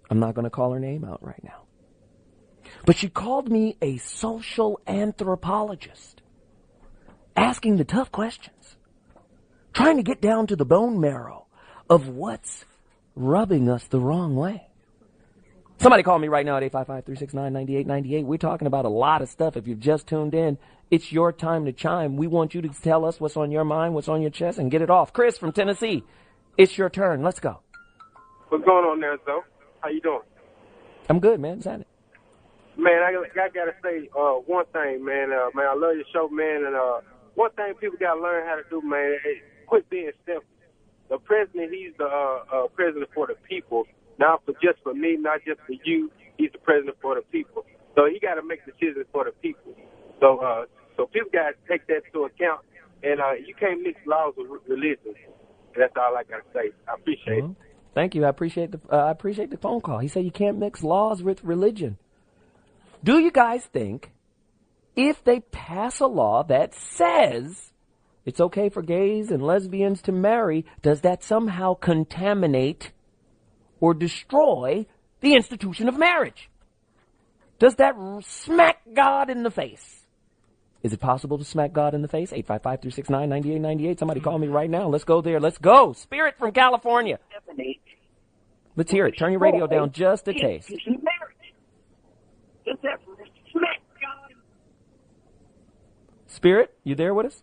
I'm not going to call her name out right now. But she called me a social anthropologist, asking the tough questions, trying to get down to the bone marrow of what's rubbing us the wrong way. Somebody call me right now at 855-369-9898. We're talking about a lot of stuff. If you've just tuned in, it's your time to chime. We want you to tell us what's on your mind, what's on your chest, and get it off. Chris from Tennessee, it's your turn. Let's go. What's going on there, Zo? How you doing? I'm good, man. What's happening? Man, I gotta say one thing, man. Man, I love your show, man. And one thing people gotta learn how to do, man, is quit being simple. The president, he's the president for the people, not just for me, not just for you. He's the president for the people. So he got to make decisions for the people. So people got to take that into account. And you can't mix laws with religion. That's all I got to say. I appreciate it. Thank you. I appreciate the phone call. He said you can't mix laws with religion. Do you guys think if they pass a law that says it's okay for gays and lesbians to marry, does that somehow contaminate or destroy the institution of marriage? Does that smack God in the face? Is it possible to smack God in the face? 855-369-9898. Somebody call me right now. Let's go there. Let's go. Spirit from California. Let's hear it. Turn your radio down just a taste. Spirit, you there with us?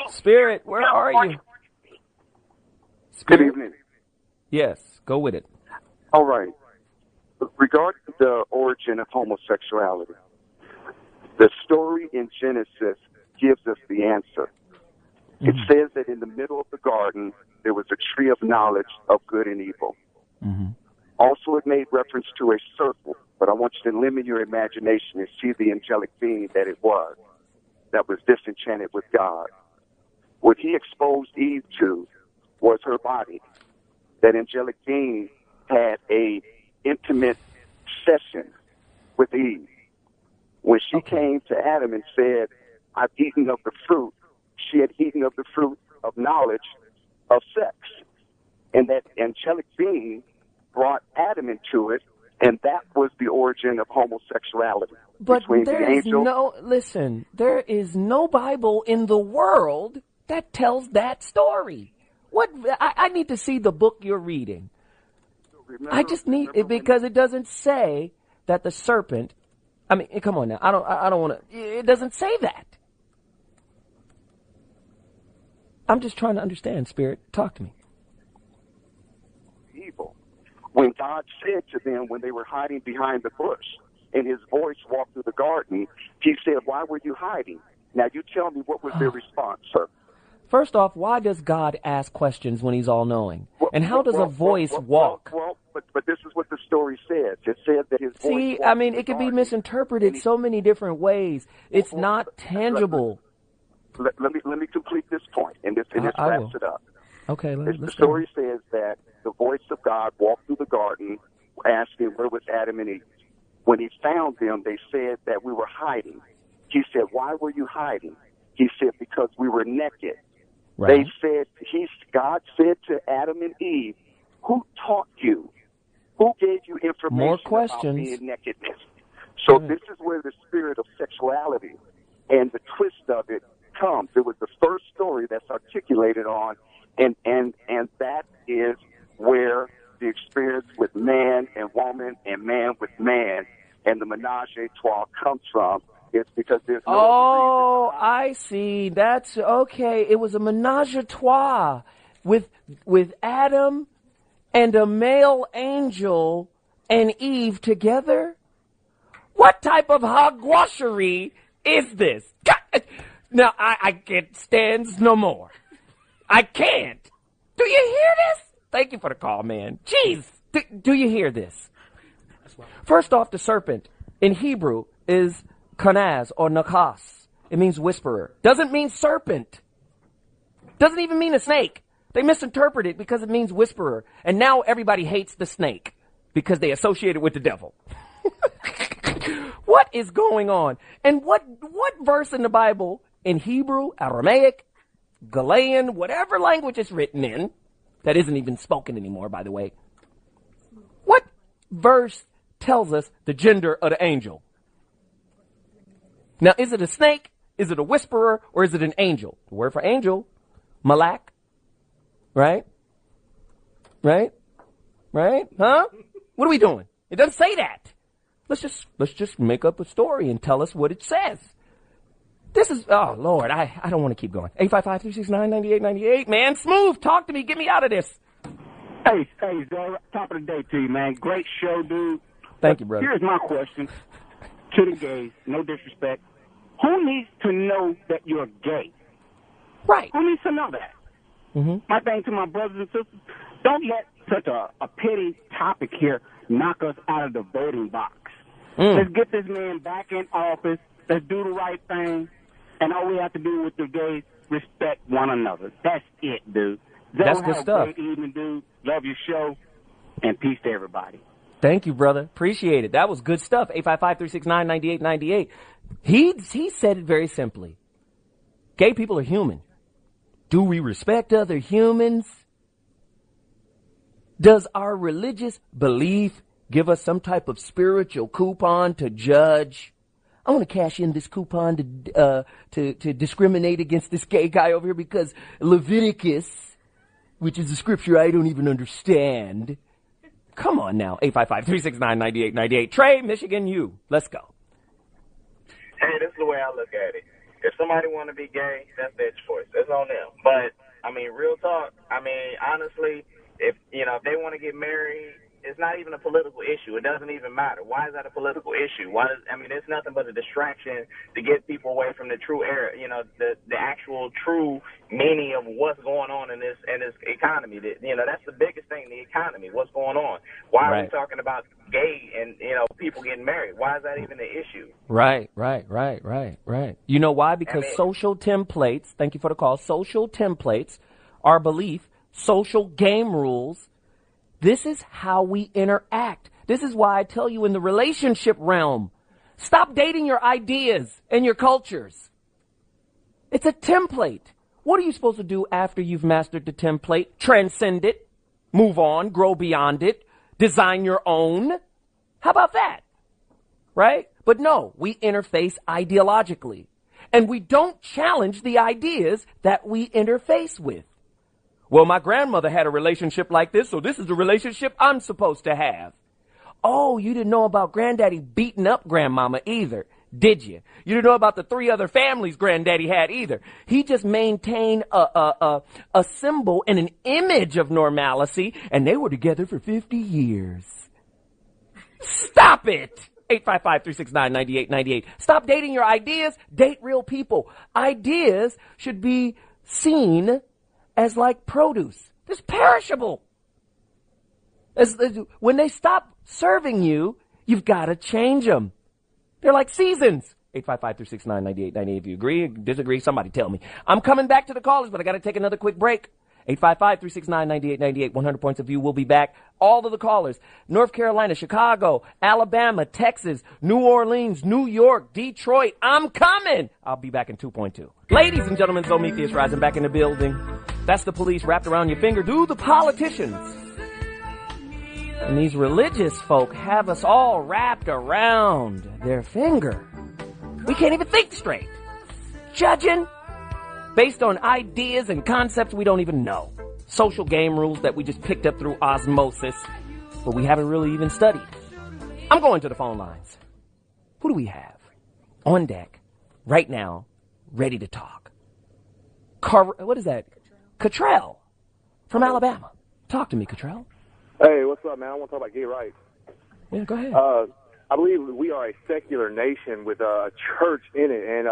Spirit, where are you? Good evening. Yes, go with it. All right. Regarding the origin of homosexuality, the story in Genesis gives us the answer. Mm-hmm. It says that in the middle of the garden, there was a tree of knowledge of good and evil. Mm-hmm. Also, it made reference to a circle, but I want you to limit your imagination and see the angelic being that it was, that was disenchanted with God. What he exposed Eve to was her body. That angelic being had a intimate session with Eve. When she came to Adam and said, I've eaten of the fruit, she had eaten of the fruit of knowledge of sex. And that angelic being brought Adam into it, and that was the origin of homosexuality. But between there the is angel. there is no Bible in the world that tells that story. What? I need to see the book you're reading. I just need it because it doesn't say that the serpent. I mean, come on now. I don't want to. It doesn't say that. I'm just trying to understand, Spirit. Talk to me. Evil. When God said to them when they were hiding behind the bush, and his voice walked through the garden, he said, why were you hiding? Now you tell me, what was their response, sir? First off, why does God ask questions when he's all-knowing? And how does a voice walk? But this is what the story says. It said that his voice. See, I mean, it could be misinterpreted so many different ways. It's not tangible. Let me complete this point, and this wraps it up. Okay, let's the story says that the voice of God walked through the garden, asking where was Adam and Eve. When he found them, they said that we were hiding. He said, "Why were you hiding?" He said, "Because we were naked." Right. God said to Adam and Eve, "Who taught you? Who gave you information More about questions. being nakedness?" So this is where the spirit of sexuality and the twist of it comes. It was the first story that's articulated on, and that is where the experience with man and woman and man with man and the menage a trois comes from. It's because there's no Oh, I see. That's okay. It was a menage a trois with Adam and a male angel and Eve together. What type of hogwashery is this? Now, I can't stand no more. I can't. Do you hear this? Thank you for the call, man. Jeez. Do you hear this? First off, the serpent in Hebrew is kanaz or nakas. It means whisperer. Doesn't mean serpent. Doesn't even mean a snake. They misinterpret it because it means whisperer. And now everybody hates the snake because they associate it with the devil. What is going on? And what verse in the Bible, in Hebrew, Aramaic, Galilean, whatever language it's written in, that isn't even spoken anymore, by the way, what verse tells us the gender of the angel? Now, is it a snake, is it a whisperer, or is it an angel? The word for angel, malak, right? Right? Right? Huh? What are we doing? It doesn't say that. Let's just make up a story and tell us what it says. This is, oh, Lord, I don't want to keep going. 855-369-9898, man. Smooth, talk to me. Get me out of this. Hey, Zoe, top of the day to you, man. Great show, dude. Thank you, brother. Here's my question to the gays, no disrespect. Who needs to know that you're gay? Right. Who needs to know that? Mm-hmm. My thing to my brothers and sisters, don't let such a petty topic here knock us out of the voting box. Let's get this man back in office. Let's do the right thing. And all we have to do with the gays, respect one another. That's it, dude. That's good stuff. Great evening, dude. Love your show. And peace to everybody. Thank you, brother. Appreciate it. That was good stuff. 855-369-9898. He said it very simply. Gay people are human. Do we respect other humans? Does our religious belief give us some type of spiritual coupon to judge? I want to cash in this coupon to discriminate against this gay guy over here because Leviticus, which is a scripture I don't even understand. Come on now, 855-369-9898. Trey, Michigan, you. Let's go. Hey, this is the way I look at it. If somebody want to be gay, that's their choice. That's on them. But, I mean, real talk, I mean, honestly, if they want to get married, it's not even a political issue. It doesn't even matter. Why is that a political issue? It's nothing but a distraction to get people away from the true era, the actual true meaning of what's going on in this economy. That's the biggest thing, the economy, what's going on. Why are we talking about gay and, people getting married? Why is that even an issue? Right. You know why? Because social templates, thank you for the call, social templates, our belief, social game rules, this is how we interact. This is why I tell you in the relationship realm, stop dating your ideas and your cultures. It's a template. What are you supposed to do after you've mastered the template? Transcend it, move on, grow beyond it, design your own. How about that? Right? But no, we interface ideologically. And we don't challenge the ideas that we interface with. Well, my grandmother had a relationship like this, so this is the relationship I'm supposed to have. Oh, you didn't know about granddaddy beating up grandmama either, did you? You didn't know about the 3 other families granddaddy had either. He just maintained a symbol and an image of normalcy, and they were together for 50 years. Stop it! 855-369-9898. Stop dating your ideas. Date real people. Ideas should be seen as like produce. It's perishable. When they stop serving you, you've got to change them. They're like seasons. 855-369-9898. If you agree, disagree, somebody tell me. I'm coming back to the callers, but I got to take another quick break. 855-369-9898. 100 points of view. We'll be back. All of the callers. North Carolina, Chicago, Alabama, Texas, New Orleans, New York, Detroit. I'm coming. I'll be back in 2.2. Ladies and gentlemen, ZoMetheus rising back in the building. That's the police wrapped around your finger. Do the politicians. And these religious folk have us all wrapped around their finger. We can't even think straight. Judging based on ideas and concepts we don't even know. Social game rules that we just picked up through osmosis, but we haven't really even studied. I'm going to the phone lines. Who do we have on deck right now, ready to talk? What is that? Cottrell from Alabama. Talk to me, Cottrell. Hey, what's up, man? I want to talk about gay rights. Yeah, go ahead. I believe we are a secular nation with a church in it, and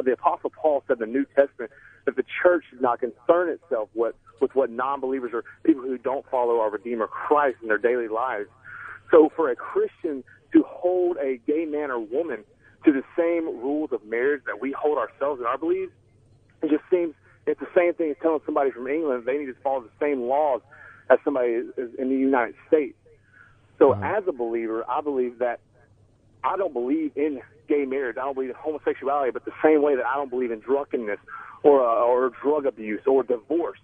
the Apostle Paul said in the New Testament that the church does not concern itself with what non-believers or people who don't follow our Redeemer Christ in their daily lives. So for a Christian to hold a gay man or woman to the same rules of marriage that we hold ourselves in our beliefs, it just seems it's the same thing as telling somebody from England they need to follow the same laws as somebody in the United States. So as a believer, I believe that I don't believe in gay marriage. I don't believe in homosexuality, but the same way that I don't believe in drunkenness or drug abuse or divorce.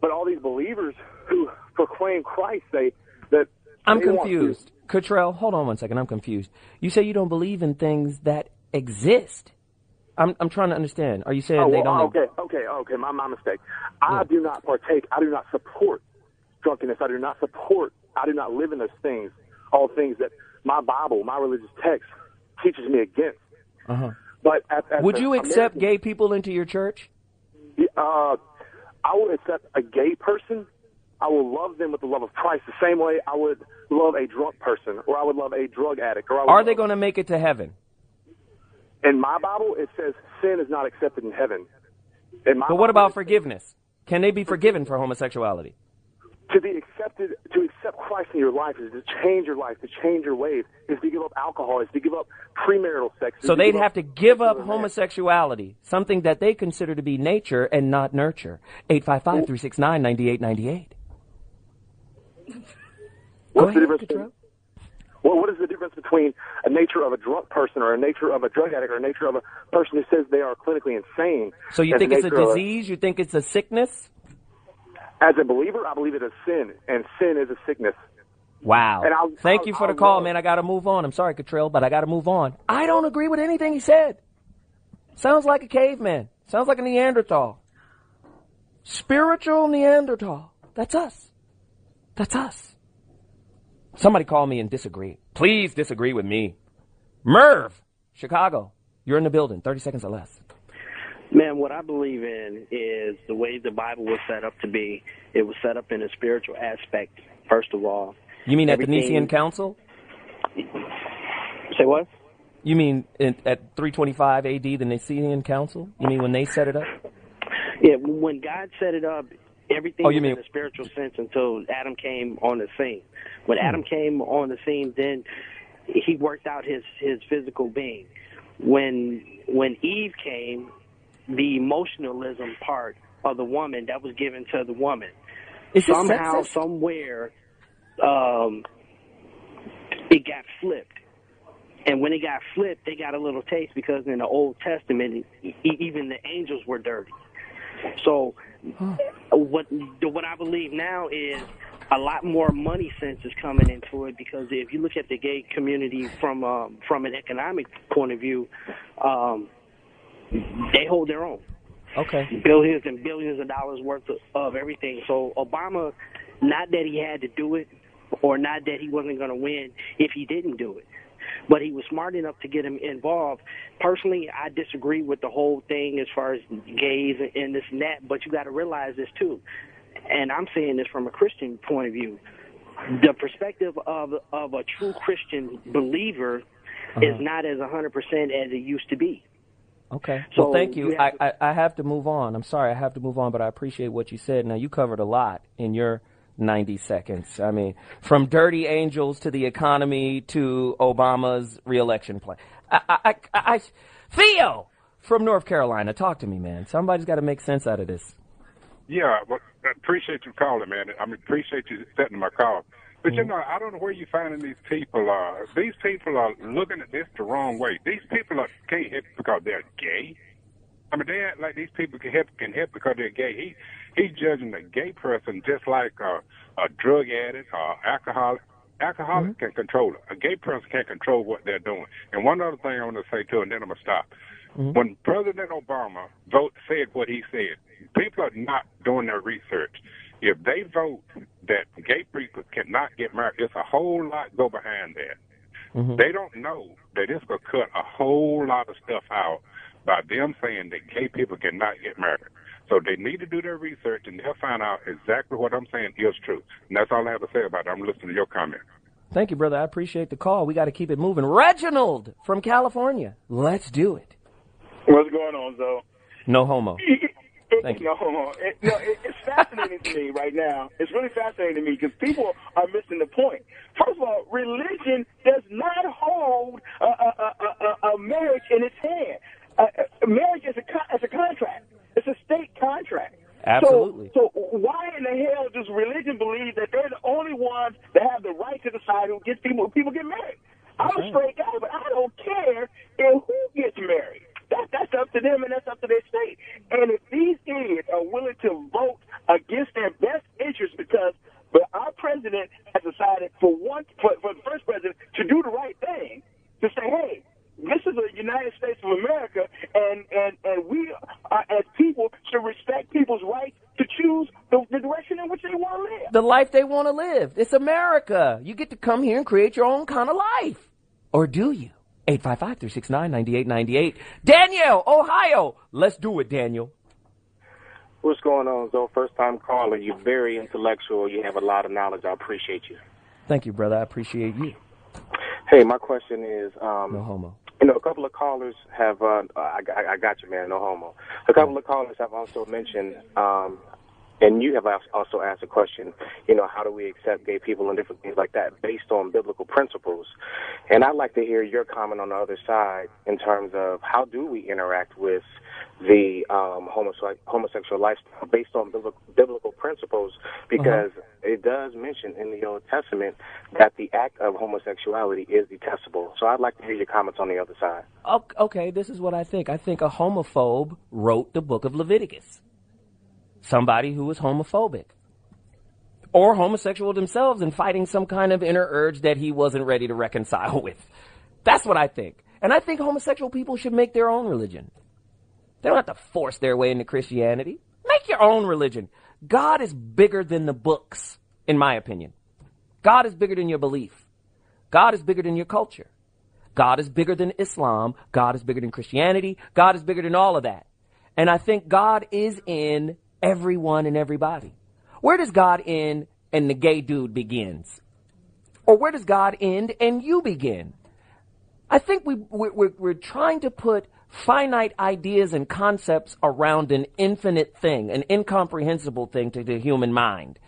But all these believers who proclaim Christ say that I'm confused. Cottrell, hold on one second. I'm confused. You say you don't believe in things that exist. I'm trying to understand. Are you saying they don't? Okay. My mistake. I do not partake. I do not support drunkenness. I do not live in those things. All things that my Bible, my religious text, teaches me against. But would you accept gay people into your church? I would accept a gay person. I will love them with the love of Christ the same way I would love a drunk person, or I would love a drug addict. Are they going to make it to heaven? In my Bible, it says sin is not accepted in heaven. But what about forgiveness? Can they be forgiven for homosexuality? To accept Christ in your life is to change your life, to change your ways, is to give up alcohol, is to give up premarital sex. So they'd have to give up homosexuality, something that they consider to be nature and not nurture. 855-369-9898. What's the difference? Well, what is the difference between a nature of a drunk person or a nature of a drug addict or a nature of a person who says they are clinically insane? So you think it's a disease? You think it's a sickness? As a believer, I believe it is sin, and sin is a sickness. Wow. Thank you for the call, man. I got to move on. I'm sorry, Cottrell, but I got to move on. I don't agree with anything he said. Sounds like a caveman. Sounds like a Neanderthal. Spiritual Neanderthal. That's us. That's us. Somebody call me and disagree. Please disagree with me. Merv, Chicago, you're in the building. 30 seconds or less. Man, what I believe in is the way the Bible was set up to be. It was set up in a spiritual aspect, first of all. You mean at the Nicene Council? Say what? You mean at 325 A.D., the Nicene Council? You mean when they set it up? Yeah, when God set it up, everything was in a spiritual sense until Adam came on the scene. When Adam came on the scene, then he worked out his physical being. When Eve came, the emotionalism part of the woman, that was given to the woman. Somehow, somewhere, it got flipped. And when it got flipped, they got a little taste because in the Old Testament, even the angels were dirty. So what I believe now is a lot more money sense is coming into it, because if you look at the gay community from an economic point of view, they hold their own. Okay. Billions and billions of dollars worth of everything. So Obama, not that he had to do it, or not that he wasn't going to win if he didn't do it, but he was smart enough to get him involved. Personally, I disagree with the whole thing as far as gays and this and that, but you got to realize this too, and I'm saying this from a Christian point of view. The perspective of a true Christian believer is not as 100% as it used to be. Okay. So Well, thank you. you have I have to move on. I'm sorry, I have to move on, but I appreciate what you said. Now, you covered a lot in your 90 seconds. I mean, from dirty angels to the economy to Obama's reelection plan. Theo from North Carolina, talk to me, man. Somebody's got to make sense out of this. Yeah, well, I appreciate you calling, man. I appreciate you setting my call. But, you know, I don't know where you're finding these people. These people are looking at this the wrong way. These people can't help because they're gay. I mean, they act like these people can help because they're gay. He's judging a gay person just like a drug addict or alcoholic. Alcoholics can control it. A gay person can't control what they're doing. And one other thing I want to say, too, and then I'm going to stop. When President Obama said what he said, people are not doing their research. If they vote that gay people cannot get married, it's a whole lot go behind that. They don't know that it's going to cut a whole lot of stuff out by them saying that gay people cannot get married. So they need to do their research, and they'll find out exactly what I'm saying is true. And that's all I have to say about it. I'm listening to your comment. Thank you, brother. I appreciate the call. We got to keep it moving. Reginald from California. Let's do it. What's going on, Zoe? No homo. Thank you. No homo. It's fascinating to me right now. It's really fascinating to me because people are missing the point. First of all, religion does not hold a marriage in its hand. Marriage is a contract. It's a state contract. Absolutely. So why in the hell does religion believe that they're the only ones that have the right to decide who people get married? I'm a straight guy, but I don't care who gets married. That's up to them, and that's up to their state. And if these idiots are willing to vote against their best interests because our president has decided for the first president to do the right thing, to say, hey, this is the United States of America, and we as people should respect people's rights to choose the direction in which they want to live. The life they want to live. It's America. You get to come here and create your own kind of life. Or do you? 855-369-9898. Daniel, Ohio. Let's do it, Daniel. What's going on, Zoe? First time caller. You're very intellectual. You have a lot of knowledge. I appreciate you. Thank you, brother. I appreciate you. Hey, my question is, no homo. You know, a couple of callers have, I got you, man, no homo. A couple of callers have also mentioned, and you have also asked a question, you know, how do we accept gay people and different things like that based on biblical principles? And I'd like to hear your comment on the other side in terms of how do we interact with the homosexual lifestyle based on biblical principles, because it does mention in the Old Testament that the act of homosexuality is detestable. So I'd like to hear your comments on the other side. Okay, this is what I think. I think a homophobe wrote the book of Leviticus. Somebody who was homophobic or homosexual themselves and fighting some kind of inner urge that he wasn't ready to reconcile with. That's what I think. And I think homosexual people should make their own religion. They don't have to force their way into Christianity. Make your own religion. God is bigger than the books, in my opinion. God is bigger than your belief. God is bigger than your culture. God is bigger than Islam. God is bigger than Christianity. God is bigger than all of that. And I think God is in everyone and everybody. Where does God end and the gay dude begins? Or where does God end and you begin? I think we're trying to put finite ideas and concepts around an infinite thing, an incomprehensible thing to the human mind.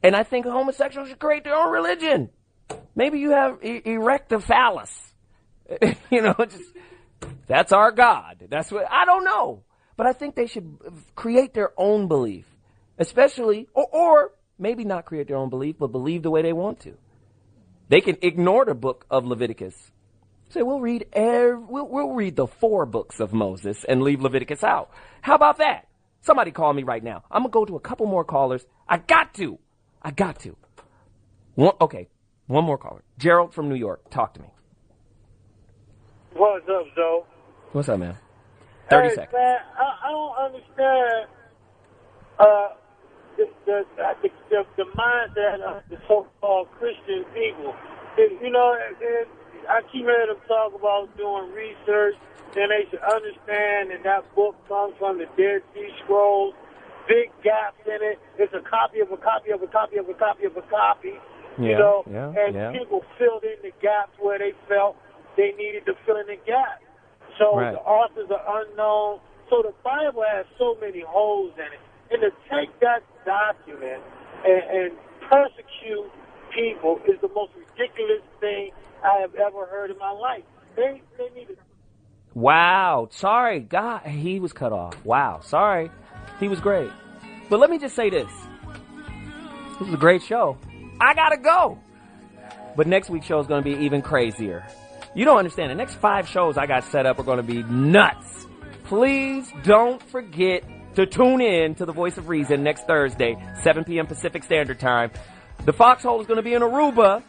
And I think homosexuals should create their own religion. Maybe you have erect a phallus. You know, that's our God. That's what, I don't know. But I think they should create their own belief, especially, or maybe not create their own belief, but believe the way they want to. They can ignore the book of Leviticus. Say, we'll read the 4 books of Moses and leave Leviticus out. How about that? Somebody call me right now. I'm going to go to a couple more callers. I got to. One more caller. Gerald from New York. Talk to me. What's up, Zoe? What's up, man? 30 seconds. Man, I don't understand the mindset of the so-called Christian people. You know, I keep hearing them talk about doing research, and they should understand that book comes from the Dead Sea Scrolls, big gaps in it. It's a copy of a copy of a copy of a copy of a copy. And people filled in the gaps where they felt they needed to fill in the gaps. So Right. the authors are unknown. So the Bible has so many holes in it. And to take that document and persecute people is the most ridiculous thing I have ever heard in my life. They need to... Wow. Sorry. God, he was cut off. Wow. Sorry. He was great. But let me just say this. This was a great show. I gotta go. But next week's show is going to be even crazier. You don't understand. The next 5 shows I got set up are going to be nuts. Please don't forget to tune in to The Voice of Reason next Thursday, 7 p.m. Pacific Standard Time. The Foxxhole is going to be in Aruba,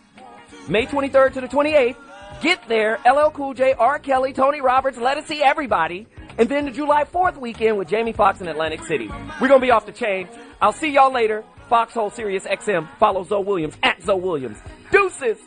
May 23rd to the 28th. Get there. LL Cool J, R. Kelly, Tony Roberts, Let Us See Everybody. And then the July 4th weekend with Jamie Foxx in Atlantic City. We're going to be off the chain. I'll see y'all later. Foxxhole Sirius XM. Follow ZoWilliams at ZoWilliams. Deuces.